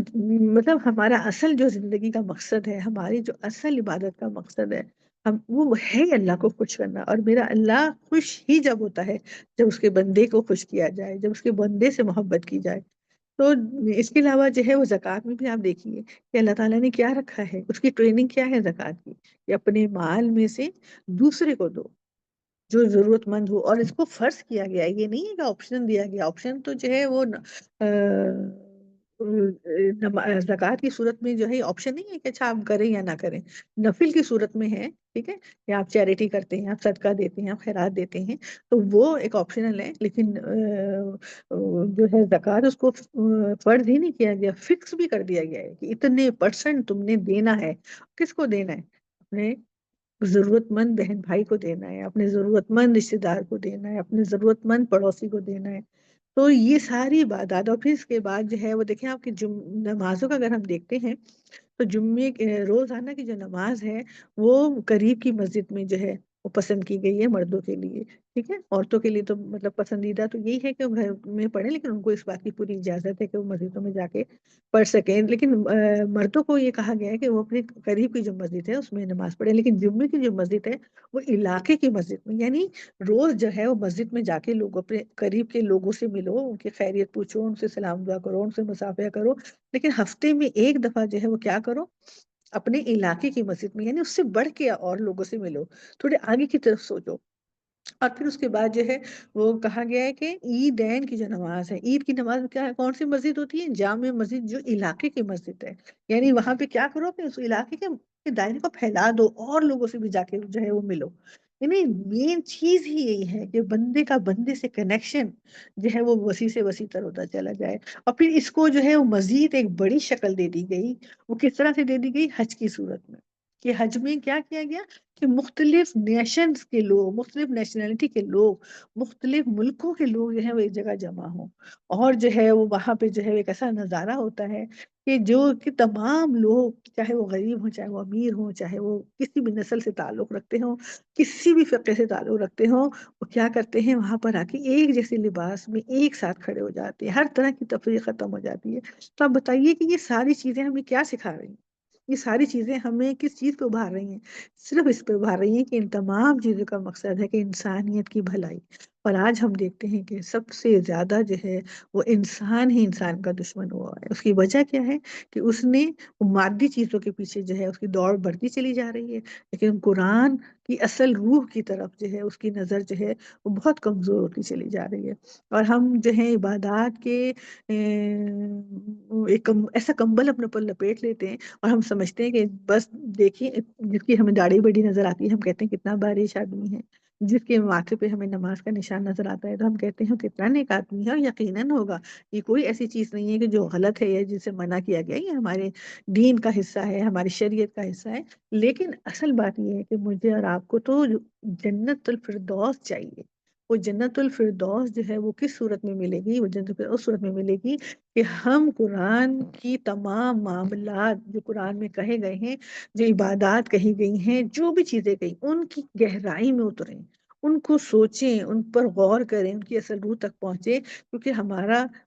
مطلب ہمارا اصل جو زندگی کا مقصد ہے، ہماری جو اصل عبادت کا مقصد ہے، ہم وہ ہے اللہ کو خوش کرنا، اور میرا اللہ خوش ہی جب ہوتا ہے جب اس کے بندے کو خوش کیا جائے، جب اس کے بندے سے محبت کی جائے۔ تو اس کے علاوہ جو ہے وہ زکوٰۃ میں بھی آپ دیکھیے کہ اللہ تعالیٰ نے کیا رکھا ہے، اس کی ٹریننگ کیا ہے زکوٰۃ کی، کہ اپنے مال میں سے دوسرے کو دو جو ضرورت مند ہو، اور اس کو فرض کیا گیا ہے، یہ نہیں ہے کہ آپشن دیا گیا، آپشن تو جو ہے وہ زکوٰۃ کی صورت میں جو ہے آپشن نہیں ہے کہ اچھا آپ کریں یا نہ کریں، نفل کی صورت میں ہے، ٹھیک ہے، یا آپ چیریٹی کرتے ہیں، آپ صدقہ دیتے ہیں، آپ خیرات دیتے ہیں، تو وہ ایک آپشنل ہے، لیکن جو ہے زکوٰۃ اس کو فرض ہی نہیں کیا گیا، فکس بھی کر دیا گیا ہے کہ اتنے پرسنٹ تم نے دینا ہے۔ کس کو دینا ہے؟ اپنے ضرورت مند بہن بھائی کو دینا ہے، اپنے ضرورت مند رشتے دار کو دینا ہے، اپنے ضرورت مند پڑوسی کو دینا ہے۔ تو یہ ساری عبادات، اور پھر اس کے بعد جو ہے وہ دیکھیں آپ کی نمازوں کا اگر ہم دیکھتے ہیں تو جمعے روزانہ کی جو نماز ہے وہ قریب کی مسجد میں جو ہے وہ پسند کی گئی ہے مردوں کے لیے، ٹھیک ہے، عورتوں کے لیے تو مطلب پسندیدہ تو یہی ہے کہ وہ گھر میں پڑھیں، لیکن ان کو اس بات کی پوری اجازت ہے کہ وہ مسجدوں میں جا کے پڑھ سکیں، لیکن مردوں کو یہ کہا گیا ہے کہ وہ اپنے قریب کی جو مسجد ہے اس میں نماز پڑھیں، لیکن جمعے کی جو مسجد ہے وہ علاقے کی مسجد میں، یعنی روز جو ہے وہ مسجد میں جا کے لوگوں اپنے قریب کے لوگوں سے ملو، ان کی خیریت پوچھو، ان سے سلام دعا کرو، ان سے مصافحہ کرو، لیکن ہفتے میں ایک دفعہ جو ہے وہ کیا کرو، اپنے علاقے کی مسجد میں، یعنی اس سے بڑھ کے اور لوگوں سے ملو، تھوڑے آگے کی طرف سوچو۔ اور پھر اس کے بعد جو ہے وہ کہا گیا ہے کہ عیدین کی جو نماز ہے، عید کی نماز میں کیا ہے، کون سی مسجد ہوتی ہے؟ جامع مسجد، جو علاقے کی مسجد ہے، یعنی وہاں پہ کیا کرو کہ اس علاقے کے دائرے کو پھیلا دو، اور لوگوں سے بھی جا کے جو ہے وہ ملو، یعنی مین چیز ہی یہی ہے کہ بندے کا بندے سے کنیکشن جو ہے وہ وسیع سے وسیع تر ہوتا چلا جائے۔ اور پھر اس کو جو ہے وہ مزید ایک بڑی شکل دے دی گئی، وہ کس طرح سے دے دی گئی؟ حج کی صورت میں، کہ حج میں کیا کیا گیا کہ مختلف نیشنز کے لوگ، مختلف نیشنلٹی کے لوگ، مختلف ملکوں کے لوگ جو ہیں وہ ایک جگہ جمع ہوں، اور جو ہے وہ وہاں پہ جو ہے ایک ایسا نظارہ ہوتا ہے کہ جو کہ تمام لوگ، چاہے وہ غریب ہوں، چاہے وہ امیر ہوں، چاہے وہ کسی بھی نسل سے تعلق رکھتے ہوں، کسی بھی فرقے سے تعلق رکھتے ہوں، وہ کیا کرتے ہیں وہاں پر آ کے ایک جیسے لباس میں ایک ساتھ کھڑے ہو جاتے ہیں، ہر طرح کی تفریق ختم ہو جاتی ہے۔ تو آپ بتائیے کہ یہ ساری چیزیں ہمیں کیا سکھا رہی ہیں؟ یہ ساری چیزیں ہمیں کس چیز پہ ابھار رہی ہیں؟ صرف اس پہ ابھار رہی ہیں کہ ان تمام چیزوں کا مقصد ہے کہ انسانیت کی بھلائی، اور آج ہم دیکھتے ہیں کہ سب سے زیادہ جو ہے وہ انسان ہی انسان کا دشمن ہوا ہے۔ اس کی وجہ کیا ہے؟ کہ اس نے مادی چیزوں کے پیچھے جو ہے اس کی دوڑ بڑھتی چلی جا رہی ہے، لیکن قرآن کی اصل روح کی طرف جو ہے اس کی نظر جو ہے وہ بہت کمزور ہوتی چلی جا رہی ہے۔ اور ہم جو ہے عبادات کے ایسا کمبل اپنے اوپر لپیٹ لیتے ہیں، اور ہم سمجھتے ہیں کہ بس دیکھیے، جس کی ہمیں داڑھی بڑی نظر آتی ہے ہم کہتے ہیں کتنا بارش آدمی ہے، جس کے ماتھے پہ ہمیں نماز کا نشان نظر آتا ہے تو ہم کہتے ہیں کتنا نیک آدمی ہے، اور یقیناً ہوگا، یہ کوئی ایسی چیز نہیں ہے کہ جو غلط ہے یا جسے منع کیا گیا، یہ ہمارے دین کا حصہ ہے، ہماری شریعت کا حصہ ہے، لیکن اصل بات یہ ہے کہ مجھے اور آپ کو تو جنت الفردوس چاہیے۔ وہ جنت الفردوس جو ہے وہ کس صورت میں ملے گی؟ وہ جنت الفردوس اس صورت میں ملے گی کہ ہم قرآن کی تمام معاملات جو قرآن میں کہے گئے ہیں، جو عبادات کہی گئی ہیں، جو بھی چیزیں کہی، ان کی گہرائی میں اتریں، ان کو سوچیں، ان پر غور کریں، ان کی اصل روح تک پہنچے، کیونکہ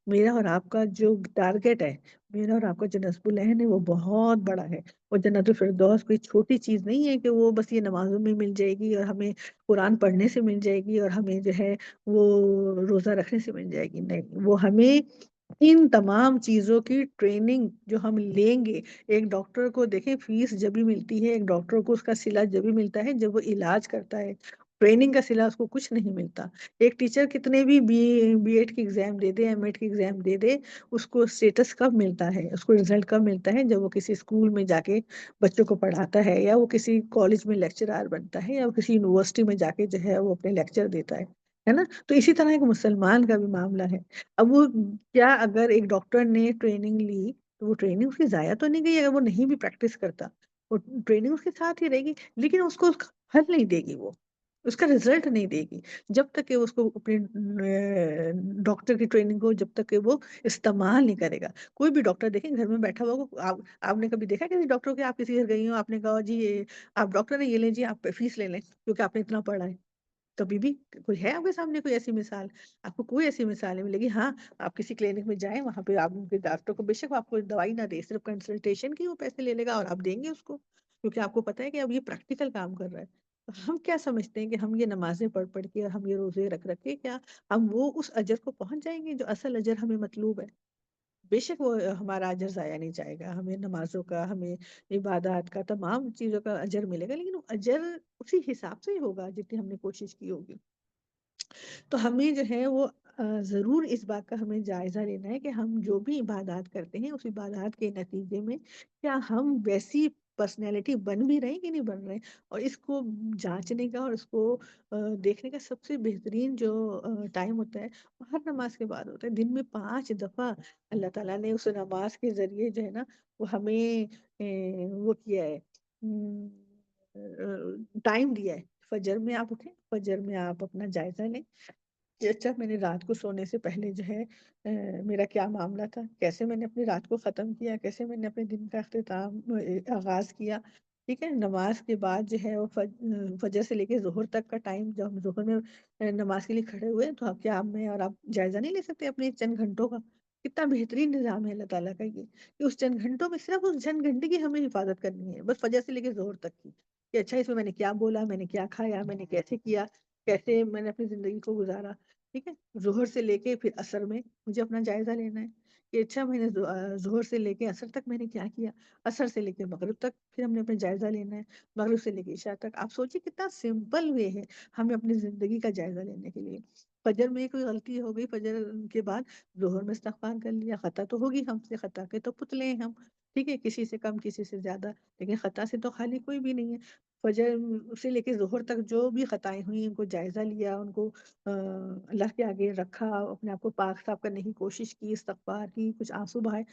میرا اور آپ کا جو ٹارگٹ ہے، میرا اور آپ کا جو نصب العین ہے وہ بہت بڑا ہے۔ وہ جنت الفردوس کوئی چھوٹی چیز نہیں ہے کہ وہ بس یہ نمازوں میں مل جائے گی، اور ہمیں قرآن پڑھنے سے مل جائے گی، اور ہمیں جو ہے وہ روزہ رکھنے سے مل جائے گی، نہیں، وہ ہمیں ان تمام چیزوں کی ٹریننگ جو ہم لیں گے۔ ایک ڈاکٹر کو دیکھیں فیس جب بھی ملتی ہے، ایک ڈاکٹر کو اس کا صلہ جب بھی ملتا ہے جب وہ علاج کرتا ہے، ٹریننگ کا صلہ اس کو کچھ نہیں ملتا۔ ایک ٹیچر کتنے بھی بی ایڈ کی ایگزام دے دے، ایم ایڈ کی ایگزام دے دے، اس کو اسٹیٹس کب ملتا ہے، اس کو رزلٹ کب ملتا ہے؟ جب وہ کسی اسکول میں جا کے بچوں کو پڑھاتا ہے، یا وہ کسی کالج میں لیکچرار بنتا ہے، یا وہ کسی یونیورسٹی میں جا کے جو ہے وہ اپنے لیکچر دیتا ہے نا؟ تو اسی طرح ایک مسلمان کا بھی معاملہ ہے۔ اب وہ کیا، اگر ایک ڈاکٹر نے ٹریننگ لی تو وہ ٹریننگ اس کی ضائع تو نہیں گئی؟ اگر وہ نہیں بھی پریکٹس کرتا، وہ ٹریننگ اس کے ساتھ ہی رہے گی، لیکن اس کو اس کا پھل نہیں دے گی، وہ اس کا رزلٹ نہیں دے گی جب تک کہ اس کو اپنے ڈاکٹر کی ٹریننگ کو جب تک کہ وہ استعمال نہیں کرے گا۔ کوئی بھی ڈاکٹر دیکھیں گھر میں بیٹھا ہوا ہوگا، آپ نے کبھی دیکھا کسی ڈاکٹر کے، آپ کسی گھر گئی ہو، آپ نے کہا جی آپ ڈاکٹر ہیں، یہ لیں جی آپ فیس لے لیں کیونکہ آپ نے اتنا پڑھا ہے؟ کبھی بھی کوئی ہے آپ کے سامنے کوئی ایسی مثال؟ آپ کو کوئی ایسی مثال نہیں ملے گی۔ ہاں، آپ کسی کلینک میں جائیں، وہاں پہ آپ کے ڈاکٹر کو بے شک آپ کو دوائی نہ دے، صرف کنسلٹیشن کی وہ پیسے لے لے گا اور آپ دیں گے اس کو، کیونکہ آپ کو پتہ ہے کہ اب یہ پریکٹیکل کام کر رہا ہے. تو ہم کیا سمجھتے ہیں کہ ہم یہ نمازیں پڑھ پڑھ کے اور ہم یہ روزے رکھ رکھ کے کیا ہم وہ اس اجر کو پہنچ جائیں گے جو اصل اجر ہمیں مطلوب ہے؟ بے شک وہ ہمارا اجر ضائع نہیں جائے گا، ہمیں نمازوں کا، ہمیں عبادات کا، تمام چیزوں کا اجر ملے گا، لیکن وہ اجر اسی حساب سے ہی ہوگا جتنی ہم نے کوشش کی ہوگی. تو ہمیں جو ہے وہ ضرور اس بات کا ہمیں جائزہ لینا ہے کہ ہم جو بھی عبادات کرتے ہیں اس عبادات کے نتیجے میں کیا ہم ویسی پرسنالٹی بن بھی رہے ہیں کہ نہیں بن رہے ہیں. اور اس کو جانچنے کا اور اس کو دیکھنے کا سب سے بہترین جو ٹائم ہوتا ہے وہ ہر نماز کے بعد ہوتا ہے. دن میں 5 دفعہ اللہ تعالیٰ نے اس نماز کے ذریعے جو ہے نا وہ ہمیں وہ کیا ہے، ٹائم دیا ہے. فجر میں آپ اٹھیں، فجر میں آپ اپنا جائزہ لیں کہ اچھا میں نے رات کو سونے سے پہلے جو ہے میرا کیا معاملہ تھا، کیسے میں نے اپنی رات کو ختم کیا، کیسے میں نے اپنے دن کا اختتام آغاز کیا. ٹھیک ہے، نماز کے بعد جو ہے وہ فجر سے لے کے ظہر تک کا ٹائم جب ہم ظہر میں نماز کے لیے کھڑے ہوئے تو اب کیا آپ میں اور آپ جائزہ نہیں لے سکتے اپنے چند گھنٹوں کا؟ کتنا بہترین نظام ہے اللہ تعالیٰ کا یہ کہ اس چند گھنٹوں میں صرف اس چند گھنٹے کی ہمیں حفاظت کرنی ہے، بس فجر سے لے کے ظہر تک کی کہ اچھا اس میں میں نے کیا بولا، میں نے کیا کھایا، میں نے کیسے کیا، کیسے میں نے اپنی زندگی کو گزارا. ٹھیک ہے، ظہر سے لے کے پھر عصر میں مجھے اپنا جائزہ لینا ہے کہ اچھا میں نے ظہر سے لے کے عصر تک میں نے کیا کیا، عصر سے لے کے مغرب تک پھر ہم نے اپنا جائزہ لینا ہے، مغرب سے لے کے عشاء تک. آپ سوچیے کتنا سمپل وے ہے ہمیں اپنی زندگی کا جائزہ لینے کے لیے. فجر میں کوئی غلطی ہو گئی، فجر کے بعد ظہر میں استغفار کر لیا، خطا تو ہوگی ہم سے، خطا کے تو پتلے ہیں ہم. ٹھیک ہے، کسی سے کم کسی سے زیادہ، لیکن خطا سے تو خالی کوئی بھی نہیں ہے. فجر سے لے کے ظہر تک جو بھی خطائیں ہوئی ان کو جائزہ لیا، ان کو اللہ کے آگے رکھا، اپنے آپ کو پاک صاف کرنے کی کوشش کی، استغفار کی، کچھ آنسو بہائے.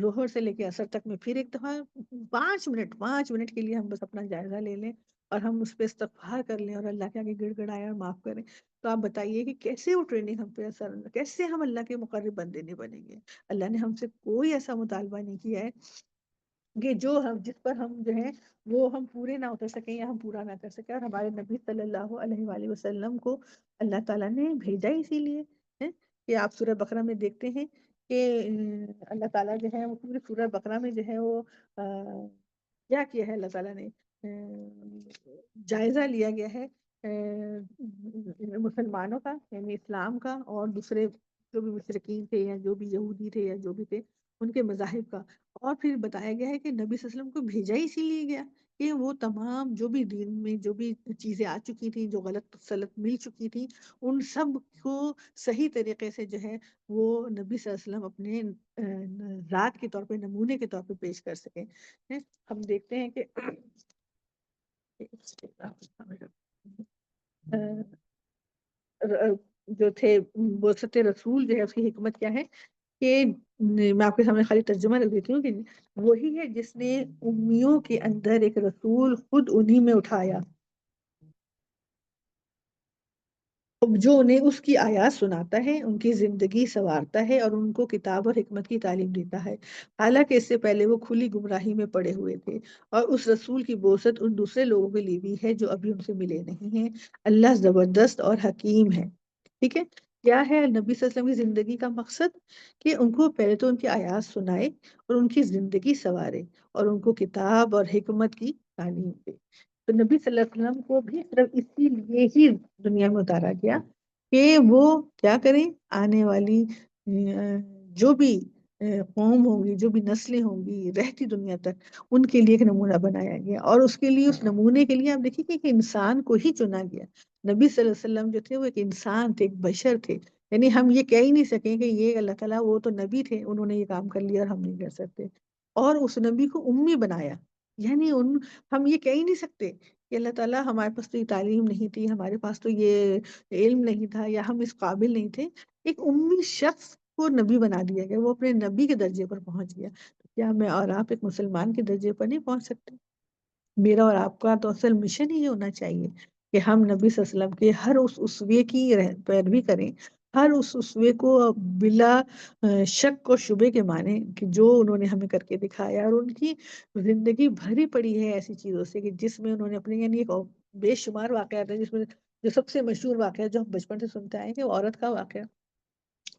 ظہر سے لے کے عصر تک میں پھر ایک دفعہ 5 منٹ کے لیے ہم بس اپنا جائزہ لے لیں اور ہم اس پہ استغفار کر لیں اور اللہ کے آگے گڑ گڑائیں اور معاف کریں. تو آپ بتائیے کہ کیسے وہ ٹریننگ ہم پہ اثر، کیسے ہم اللہ کے مقرب بندے نہیں بنیں گے؟ اللہ نے ہم سے کوئی ایسا مطالبہ نہیں کیا ہے کہ جو ہم جس پر ہم جو ہے وہ ہم پورے نہ اتر سکیں یا ہم پورا نہ کر سکیں. اور ہمارے نبی صلی اللہ علیہ وآلہ وسلم کو اللہ تعالیٰ نے بھیجا اسی لیے ہے کہ آپ سورہ بقرہ میں دیکھتے ہیں کہ اللہ تعالیٰ جو ہے وہ پوری سورہ بقرہ میں جو ہے وہ کیا کیا ہے اللہ تعالیٰ نے جائزہ لیا گیا ہے مسلمانوں کا، یعنی اسلام کا، اور دوسرے جو بھی مشرکین تھے یا جو بھی یہودی تھے یا جو بھی تھے ان کے مذاہب کا. اور پھر بتایا گیا ہے کہ نبی صلی اللہ علیہ وسلم کو بھیجا ہی اسی لیے گیا کہ وہ تمام جو بھی دین میں جو بھی چیزیں آ چکی تھیں، جو غلط سلط مل چکی تھی، ان سب کو صحیح طریقے سے جو ہے وہ نبی صلی اللہ علیہ وسلم اپنے ذات کے طور پہ، نمونے کے طور پہ پیش کر سکیں. ہم دیکھتے ہیں کہ جو تھے بعثت رسول جو ہے اس کی حکمت کیا ہے کہ میں آپ کے سامنے خالی ترجمہ رکھ دیتی ہوں کہ وہی ہے جس نے امیوں کے اندر ایک رسول خود انہی میں اٹھایا جو انہیں اس کی آیات سناتا ہے، ان کی زندگی سنوارتا ہے اور ان کو کتاب اور حکمت کی تعلیم دیتا ہے، حالانکہ اس سے پہلے وہ کھلی گمراہی میں پڑے ہوئے تھے. اور اس رسول کی بوسط ان دوسرے لوگوں کے لیے بھی ہے جو ابھی ان سے ملے نہیں ہیں. اللہ زبردست اور حکیم ہے. ٹھیک ہے، کیا ہے نبی صلی اللہ علیہ وسلم کی زندگی کا مقصد؟ کہ ان کو پہلے تو ان کی آیات سنائے اور ان کی زندگی سنوارے اور ان کو کتاب اور حکمت کی تعلیم دے. تو نبی صلی اللہ علیہ وسلم کو بھی صرف اسی لیے ہی دنیا میں اتارا گیا کہ وہ کیا کریں، آنے والی جو بھی قوم ہوگی، جو بھی نسلیں ہوں گی رہتی دنیا تک، ان کے لیے ایک نمونہ بنایا گیا. اور اس کے لیے، اس نمونے کے لیے آپ دیکھیے کہ ایک انسان کو ہی چنا گیا. نبی صلی اللہ علیہ وسلم جو تھے وہ ایک انسان تھے، ایک بشر تھے. یعنی ہم یہ کہہ ہی نہیں سکیں کہ یہ اللہ تعالیٰ وہ تو نبی تھے انہوں نے یہ کام کر لیا اور ہم نہیں کر سکتے. اور اس نبی کو امی بنایا، یعنی ہم یہ کہہ ہی نہیں سکتے کہ اللہ تعالیٰ ہمارے پاس تو یہ تعلیم نہیں تھی، ہمارے پاس تو یہ علم نہیں تھا، یا ہم اس قابل نہیں تھے. ایک امی شخص کو نبی بنا دیا گیا، وہ اپنے نبی کے درجے پر پہنچ گیا. تو کیا میں اور آپ ایک مسلمان کے درجے پر نہیں پہنچ سکتے؟ میرا اور آپ کا تو اصل مشن ہی ہونا چاہیے کہ ہم نبی صلی اللہ علیہ وسلم کے ہر اس اسوے کی پیروی کریں، ہر اس اسوے کو بلا شک و شبے کے مانیں کہ جو انہوں نے ہمیں کر کے دکھایا. اور ان کی زندگی بھری پڑی ہے ایسی چیزوں سے کہ جس میں انہوں نے اپنے، یعنی ایک بے شمار واقعات ہیں جس میں جو سب سے مشہور واقعہ جو ہم بچپن سے سنتے آئے ہیں کہ وہ عورت کا واقعہ.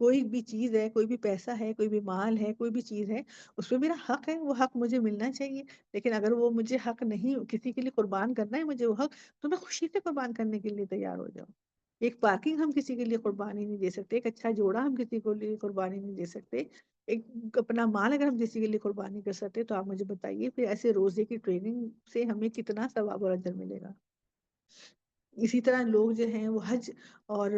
کوئی بھی چیز ہے، کوئی بھی پیسہ ہے، کوئی بھی مال ہے، کوئی بھی چیز ہے، اس پہ میرا حق ہے، وہ حق مجھے ملنا چاہیے۔ لیکن اگر وہ مجھے حق نہیں، کسی کے لیے قربان کرنا ہے مجھے وہ حق، تو میں خوشی سے قربان کرنے کے لیے تیار ہو جاؤں۔ ایک پارکنگ ہم کسی کے لیے قربانی نہیں دے سکتے، ایک اچھا جوڑا ہم کسی کو لیے قربانی نہیں دے سکتے، ایک اپنا مال اگر ہم کسی کے لیے قربانی کر سکتے، تو آپ مجھے بتائیے پھر ایسے روزے کی ٹریننگ سے ہمیں کتنا ثواب اور اجر ملے گا۔ اسی طرح لوگ جو ہیں وہ حج اور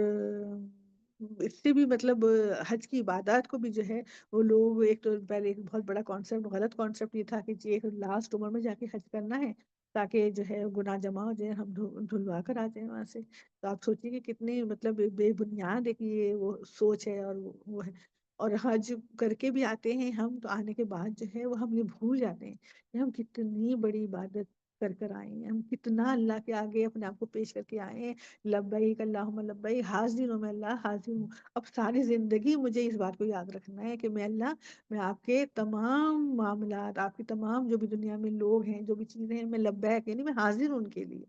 اس سے بھی مطلب حج کی عبادات کو بھی جو ہے وہ لوگ، ایک تو پہلے ایک بہت بڑا کانسیپٹ، غلط کانسیپٹ یہ تھا کہ جی ایک لاسٹ عمر میں جا کے حج کرنا ہے تاکہ جو ہے گناہ جمع ہو جائے، ہم دھلوا کر آ جائیں وہاں سے۔ تو آپ سوچیے کہ کتنی مطلب بے بنیاد ایک یہ وہ سوچ ہے، اور وہ ہے۔ اور حج کر کے بھی آتے ہیں ہم، تو آنے کے بعد جو ہے وہ ہم یہ بھول جاتے ہیں کہ ہم کتنی بڑی عبادت کر کر آئے ہیں، ہم کتنا اللہ کے آگے اپنے آپ کو پیش کر کے آئے ہیں، لبیک اللہم لبیک، حاضر ہوں میں اللہ، حاضر ہوں۔ اب ساری زندگی مجھے اس بات کو یاد رکھنا ہے کہ میں اللہ، میں آپ کے تمام معاملات، آپ کی تمام جو بھی دنیا میں لوگ ہیں، جو بھی چیزیں ہیں، میں لبیک یعنی میں حاضر ہوں ان کے لیے۔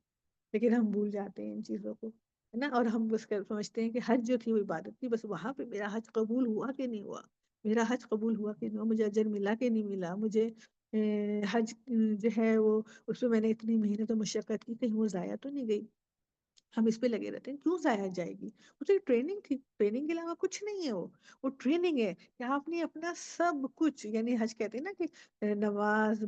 لیکن ہم بھول جاتے ہیں ان چیزوں کو، ہے نا، اور ہم بس سمجھتے ہیں کہ حج جو تھی وہ عبادت تھی، بس وہاں پہ میرا حج قبول ہوا کہ نہیں ہوا، میرا حج قبول ہوا کہ نہیں ہوا، مجھے اجر ملا کہ نہیں ملا، مجھے حج جو ہے وہ اس میں نے اتنی محنت و مشقت کی، کہیں وہ ضائع تو نہیں گئی۔ ہم اس پہ لگے رہتے ہیں، کیوں ضائع جائے گی؟ وہ تو ایک ٹریننگ تھی، ٹریننگ کے علاوہ کچھ نہیں ہے وہ ٹریننگ ہے کہ آپ نے اپنا سب کچھ، یعنی حج کہتے ہیں نا کہ نماز،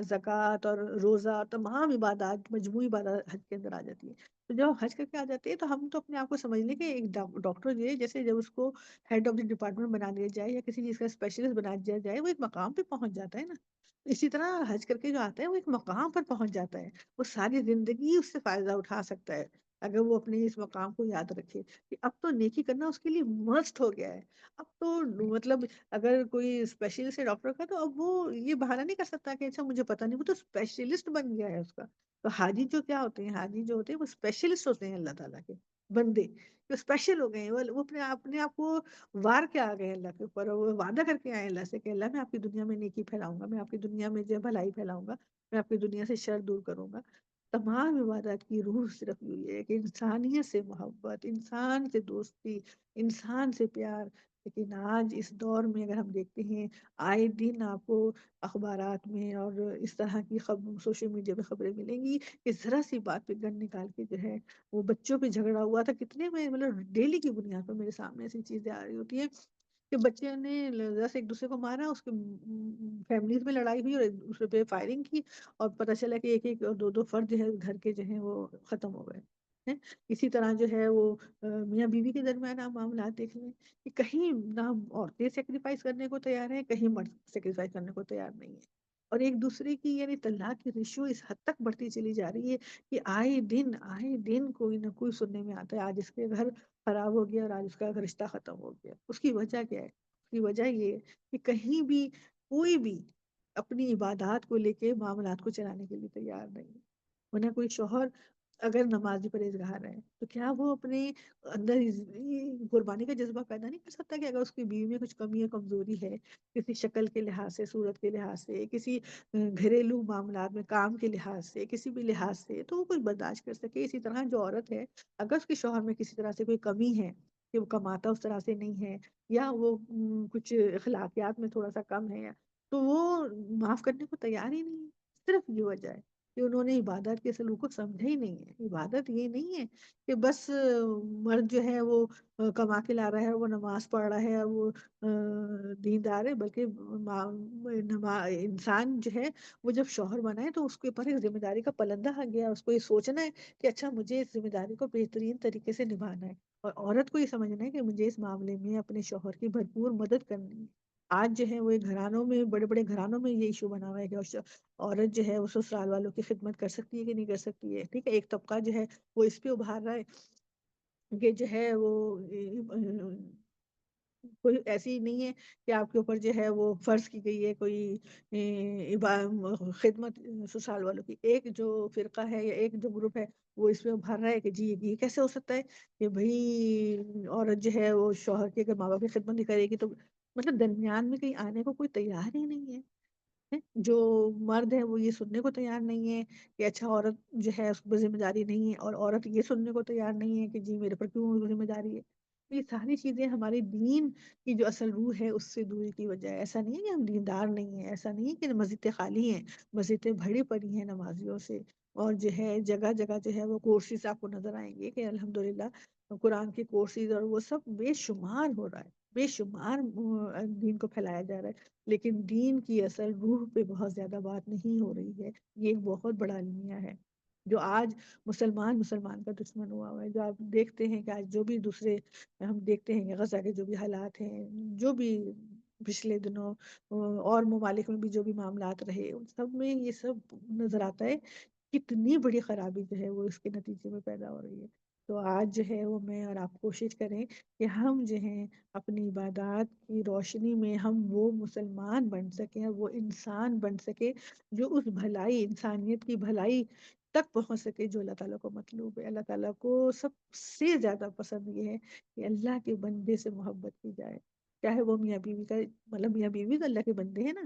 زکوٰۃ اور روزہ، تمام عبادات، مجموعی عبادات حج کے اندر آ جاتی ہے۔ تو جب حج کر کے آ جاتے ہیں تو ہم تو اپنے آپ کو سمجھ لیں کہ ایک ڈاکٹر جو ہے، جیسے جب اس کو ہیڈ آف دی ڈپارٹمنٹ بنا دیا جائے یا کسی چیز کا اسپیشلسٹ بنا دیا جائے، وہ ایک مقام پہ پہنچ جاتا ہے نا۔ اسی طرح حج کر کے جو آتا ہے وہ ایک مقام پر پہنچ جاتا ہے، وہ ساری زندگی اس سے فائدہ اٹھا سکتا ہے اگر وہ اپنے اس مقام کو یاد رکھے کہ اب تو نیکی کرنا اس کے لیے مسٹ ہو گیا ہے۔ اب تو مطلب اگر کوئی اسپیشلسٹ ہے ڈاکٹر کا، تو اب وہ یہ بہانہ نہیں کر سکتا کہ اچھا مجھے پتہ نہیں، وہ تو اسپیشلسٹ بن گیا ہے اس کا۔ تو حاجی جو کیا ہوتے ہیں، حاجی جو ہوتے ہیں وہ اسپیشلسٹ ہوتے ہیں اللہ تعالیٰ کے بندے، جو اسپیشل ہو گئے ہیں، وہ اپنے آپ کو وار کے آ گئے ہیں اللہ کے اوپر، اور وہ وعدہ کر کے آئے ہیں اللہ سے کہ اللہ میں آپ کی دنیا میں نیکی پھیلاؤں گا، میں آپ کی دنیا میں جو ہے بھلائی پھیلاؤں گا، میں آپ کی دنیا سے شر دور کروں گا۔ تمام عبادات کی روح صرف یہ ہے کہ انسانیت سے محبت، انسان سے دوستی، انسان سے پیار۔ لیکن آج اس دور میں اگر ہم دیکھتے ہیں، آئے دن آپ کو اخبارات میں اور اس طرح کی خبر سوشل میڈیا پہ خبریں ملیں گی کہ ذرا سی بات پہ گن نکال کے جو ہے وہ بچوں پہ جھگڑا ہوا تھا، کتنے میں مطلب ڈیلی کی بنیاد پر میرے سامنے ایسی چیزیں آ رہی ہوتی ہیں کہ بچے نے جیسے ایک دوسرے کو مارا، اس کے فیملیز میں لڑائی ہوئی اور ایک دوسرے پہ فائرنگ کی، اور پتہ چلا کہ ایک ایک اور دو دو فرد جو ہے گھر کے جو ہیں وہ ختم ہو گئے ہیں۔ اسی طرح جو ہے وہ میاں بیوی کے درمیان آپ معاملات دیکھ لیں کہ کہیں نہ عورتیں سیکریفائس کرنے کو تیار ہیں، کہیں مرد سیکریفائس کرنے کو تیار نہیں ہے، اور ایک دوسرے کی یعنی طلاق کی ریشو اس حد تک بڑھتی چلی جا رہی ہے کہ آئے دن کوئی نہ کوئی سننے میں آتا ہے آج اس کے گھر خراب ہو گیا اور آج اس کا رشتہ ختم ہو گیا۔ اس کی وجہ کیا ہے؟ اس کی وجہ یہ ہے کہ کہیں بھی کوئی بھی اپنی عبادات کو لے کے معاملات کو چلانے کے لیے تیار نہیں ہے۔ ورنہ کوئی شوہر اگر نمازی پرہیزگار ہے تو کیا وہ اپنے اندر قربانی کا جذبہ پیدا نہیں کر سکتا کہ اگر اس کی بیوی میں کچھ کمی یا کمزوری ہے، کسی شکل کے لحاظ سے، صورت کے لحاظ سے، کسی گھریلو معاملات میں کام کے لحاظ سے، کسی بھی لحاظ سے، تو وہ کچھ برداشت کر سکے۔ اسی طرح جو عورت ہے، اگر اس کے شوہر میں کسی طرح سے کوئی کمی ہے کہ وہ کماتا اس طرح سے نہیں ہے، یا وہ کچھ اخلاقیات میں تھوڑا سا کم ہے، تو وہ معاف کرنے کو تیار ہی نہیں ہے۔ صرف یہ وجہ ہے کہ انہوں نے عبادت کے سلوک کو سمجھا ہی نہیں ہے۔ عبادت یہ نہیں ہے کہ بس مرد جو ہے وہ کما کے لا رہا ہے، وہ نماز پڑھ رہا ہے، اور وہ دیندار ہے، بلکہ انسان جو ہے وہ جب شوہر بنا ہے تو اس کے اوپر ایک ذمہ داری کا پلندہ آ گیا، اس کو یہ سوچنا ہے کہ اچھا مجھے اس ذمہ داری کو بہترین طریقے سے نبھانا ہے، اور عورت کو یہ سمجھنا ہے کہ مجھے اس معاملے میں اپنے شوہر کی بھرپور مدد کرنی ہے۔ آج جو ہے وہ گھرانوں میں، بڑے بڑے گھرانوں میں یہ ایشو بنا ہوا ہے کہ عورت جو ہے وہ سسرال والوں کی خدمت کر سکتی ہے کہ نہیں کر سکتی ہے۔ ٹھیک ہے، ایک طبقہ جو ہے وہ اس پہ ابھار رہا ہے کہ جو ہے وہ کوئی ایسی نہیں ہے کہ آپ کے اوپر جو ہے وہ فرض کی گئی ہے کوئی خدمت سسرال والوں کی۔ ایک جو فرقہ ہے یا ایک جو گروپ ہے وہ اس میں ابھر رہا ہے کہ جی یہ کیسے ہو سکتا ہے کہ بھئی عورت جو ہے وہ شوہر کی اگر ماں باپ کی خدمت نہیں کرے گی تو مطلب درمیان میں کہیں آنے کو کوئی تیار ہی نہیں ہے۔ جو مرد ہے وہ یہ سننے کو تیار نہیں ہے کہ اچھا عورت جو ہے اس پر ذمہ داری نہیں ہے، اور عورت یہ سننے کو تیار نہیں ہے کہ جی میرے پر کیوں ذمہ داری ہے۔ یہ ساری چیزیں ہمارے دین کی جو اصل روح ہے اس سے دوری کی وجہ ہے۔ ایسا نہیں ہے کہ ہم دیندار نہیں ہیں، ایسا نہیں ہے کہ مسجدیں خالی ہیں، مسجدیں بھری پڑی ہیں نمازیوں سے، اور جو ہے جگہ جگہ جو ہے وہ کورسز آپ کو نظر آئیں گے کہ الحمدللہ قرآن کے کورسز اور وہ سب بے شمار ہو رہا ہے، بے شمار دین کو پھیلایا جا رہا ہے، لیکن دین کی اصل روح پہ بہت زیادہ بات نہیں ہو رہی ہے۔ یہ ایک بہت بڑا المیہ ہے جو آج مسلمان کا دشمن ہوا ہے۔ جو آپ دیکھتے ہیں کہ آج جو بھی دوسرے، ہم دیکھتے ہیں کہ غزہ کے جو بھی حالات ہیں، جو بھی پچھلے دنوں اور ممالک میں بھی جو بھی معاملات رہے، ان سب میں یہ سب نظر آتا ہے کتنی بڑی خرابی جو ہے وہ اس کے نتیجے میں پیدا ہو رہی ہے۔ تو آج جو ہے وہ میں اور آپ کوشش کریں کہ ہم جو ہیں اپنی عبادات کی روشنی میں ہم وہ مسلمان بن سکیں، وہ انسان بن سکے جو اس بھلائی، انسانیت کی بھلائی تک پہنچ سکے جو اللہ تعالیٰ کو مطلوب ہے۔ اللہ تعالیٰ کو سب سے زیادہ پسند یہ ہے کہ اللہ کے بندے سے محبت کی جائے، چاہے وہ میاں بیوی کا، مطلب میاں بیوی تو اللہ کے بندے ہیں نا،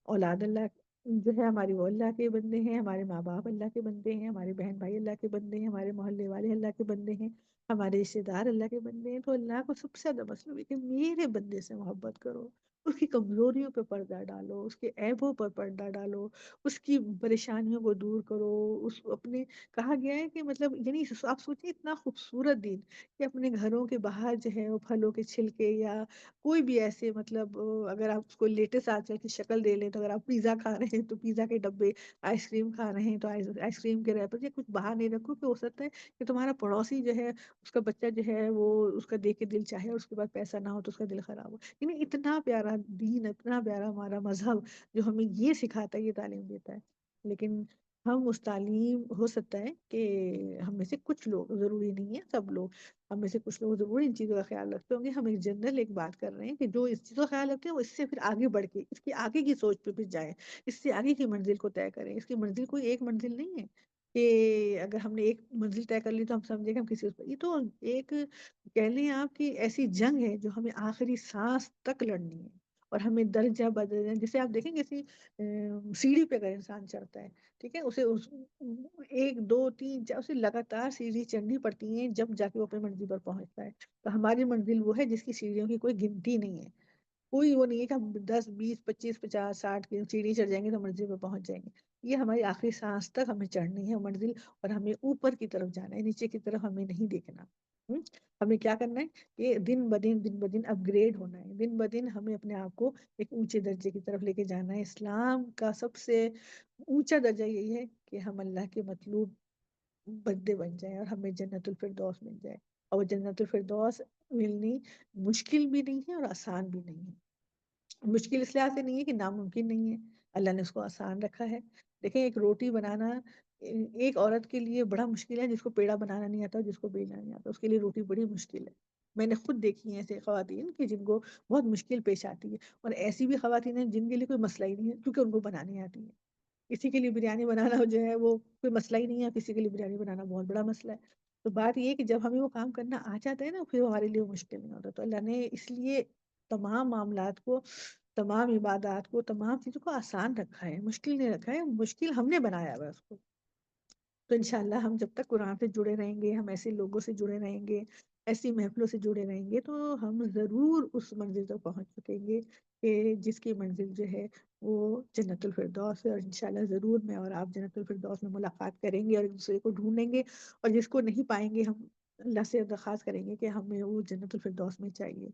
اولاد اللہ جو ہے ہماری وہ اللہ کے بندے ہیں، ہمارے ماں باپ اللہ کے بندے ہیں، ہمارے بہن بھائی اللہ کے بندے ہیں، ہمارے محلے والے اللہ کے بندے ہیں، ہمارے رشتے دار اللہ کے بندے ہیں۔ تو اللہ کو سب سے زیادہ مطلب ہے کہ میرے بندے سے محبت کرو، اس کی کمزوریوں پہ پردہ ڈالو، اس کے عیبوں پر پردہ ڈالو، اس کی پریشانیوں کو دور کرو، اس کو اپنے، کہا گیا ہے کہ مطلب یعنی آپ سوچیں اتنا خوبصورت دین کہ اپنے گھروں کے باہر جو ہے وہ پھلوں کے چھلکے یا کوئی بھی ایسے مطلب اگر آپ اس کو لیٹسٹ آج کل کی شکل دے لیں، تو اگر آپ پیزا کھا رہے ہیں تو پیزا کے ڈبے، آئس کریم کھا رہے ہیں تو آئس کریم کے ریپر یا کچھ باہر نہیں رکھو، کہ ہو سکتا ہے کہ تمہارا پڑوسی جو ہے اس کا بچہ جو ہے وہ اس کا دیکھ کے دل چاہے اور اس کے بعد پیسہ نہ ہو تو اس کا دل خراب ہو۔ یعنی اتنا پیارا دین، اتنا پیارا ہمارا مذہب جو ہمیں یہ سکھاتا ہے، یہ تعلیم دیتا ہے، لیکن ہم اس تعلیم، ہو سکتا ہے کہ ہم میں سے کچھ لوگ، ضروری نہیں ہے سب لوگ، ہم میں سے کچھ لوگ ضرور ان چیزوں کا خیال رکھتے ہوں گے۔ ہم ایک جنرل ایک بات کر رہے ہیں کہ جو اس چیزوں کا خیال رکھتے ہیں وہ اس سے پھر آگے بڑھ کے اس کی آگے کی سوچ پہ پھر جائیں، اس سے آگے کی منزل کو طے کریں۔ اس کی منزل کوئی ایک منزل نہیں ہے کہ اگر ہم نے ایک منزل طے کر لی تو ہم سمجھیں کہ ہم کسی اس پر، یہ تو ایک کہہ لیں آپ کی ایسی جنگ ہے جو ہمیں آخری سانس تک لڑنی ہے، اور ہمیں درجہ بدرجہ، جیسے آپ دیکھیں گے اسی سیڑھی پہ اگر انسان چڑھتا ہے، ٹھیک ہے، اسے ایک دو تین چار اسے لگاتار سیڑھی چڑھنی پڑتی ہیں جب جا کے وہ اپنی منزل پر پہنچتا ہے۔ تو ہماری منزل وہ ہے جس کی سیڑھیوں کی کوئی گنتی نہیں ہے، کوئی وہ نہیں ہے کہ ہم 10 20 25 50 60 کی سیڑھی چڑھ جائیں گے تو منزل پہ پہنچ جائیں گے۔ یہ ہماری آخری سانس تک ہمیں چڑھنی ہے منزل، اور ہمیں اوپر کی طرف جانا ہے، نیچے کی طرف ہمیں نہیں دیکھنا۔ ہم؟ ہمیں کیا کرنا ہے کہ دن بدن اپ گریڈ ہونا ہے، دن بدن ہمیں اپنے آپ کو ایک اونچے درجے کی طرف لے کے جانا ہے۔ اسلام کا سب سے اونچا درجہ یہی ہے کہ ہم اللہ کے مطلوب بندے بن جائیں اور ہمیں جنت الفردوس مل جائے، اور وہ جنت الفردوس ملنی مشکل بھی نہیں ہے اور آسان بھی نہیں ہے۔ مشکل اس لحاظ سے نہیں ہے کہ ناممکن نہیں ہے، اللہ نے اس کو آسان رکھا ہے۔ دیکھیں ایک روٹی بنانا ایک عورت کے لیے بڑا مشکل ہے جس کو پیڑا بنانا نہیں آتا، جس کو بیلنا نہیں آتا، اس کے لیے روٹی بڑی مشکل ہے۔ میں نے خود دیکھی ہیں ایسے خواتین کہ جن کو بہت مشکل پیش آتی ہے، اور ایسی بھی خواتین ہیں جن کے لیے کوئی مسئلہ ہی نہیں ہے کیونکہ ان کو بنانی آتی ہے۔ کسی کے لیے بریانی بنانا جو ہے وہ کوئی مسئلہ ہی نہیں ہے، کسی کے لیے بریانی بنانا بہت بڑا مسئلہ ہے۔ تو بات یہ ہے کہ جب ہمیں وہ کام کرنا آ جاتا ہے نا، پھر ہمارے لیے وہ مشکل نہیں ہوتا۔ تو اللہ نے اس لیے تمام معاملات کو، تمام عبادات کو، تمام چیزوں کو آسان رکھا ہے، مشکل نہیں رکھا ہے، مشکل ہم نے بنایا ہوا ہے اس کو۔ تو انشاءاللہ ہم جب تک قرآن سے جڑے رہیں گے، ہم ایسے لوگوں سے جڑے رہیں گے، ایسی محفلوں سے جڑے رہیں گے، تو ہم ضرور اس منزل تک پہنچ سکیں گے کہ جس کی منزل جو ہے وہ جنت الفردوس ہے۔ اور انشاءاللہ ضرور میں اور آپ جنت الفردوس میں ملاقات کریں گے اور ایک دوسرے کو ڈھونڈیں گے، اور جس کو نہیں پائیں گے ہم اللہ سے درخواست کریں گے کہ ہمیں وہ جنت الفردوس میں چاہیے۔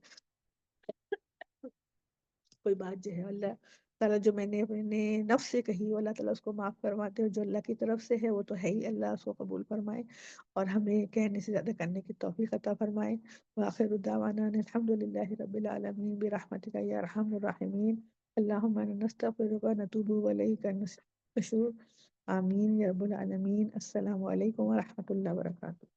کوئی بات جو ہے اللہ تعالیٰ، جو میں نے اپنے نفس سے کہی، وہ اللہ تعالیٰ اس کو معاف فرماتے ہو، جو اللہ کی طرف سے ہے وہ تو ہے ہی، اللہ اس کو قبول فرمائے اور ہمیں کہنے سے زیادہ کرنے کی توفیق عطا فرمائے۔ وآخر دعوانا ان الحمد للہ رب العالمین برحمتک یا ارحم الراحمین۔ اللہم انا نستغفرک ونتوب الیک نشور، آمین یا رب العالمین۔ السلام علیکم ورحمۃ اللہ وبرکاتہ۔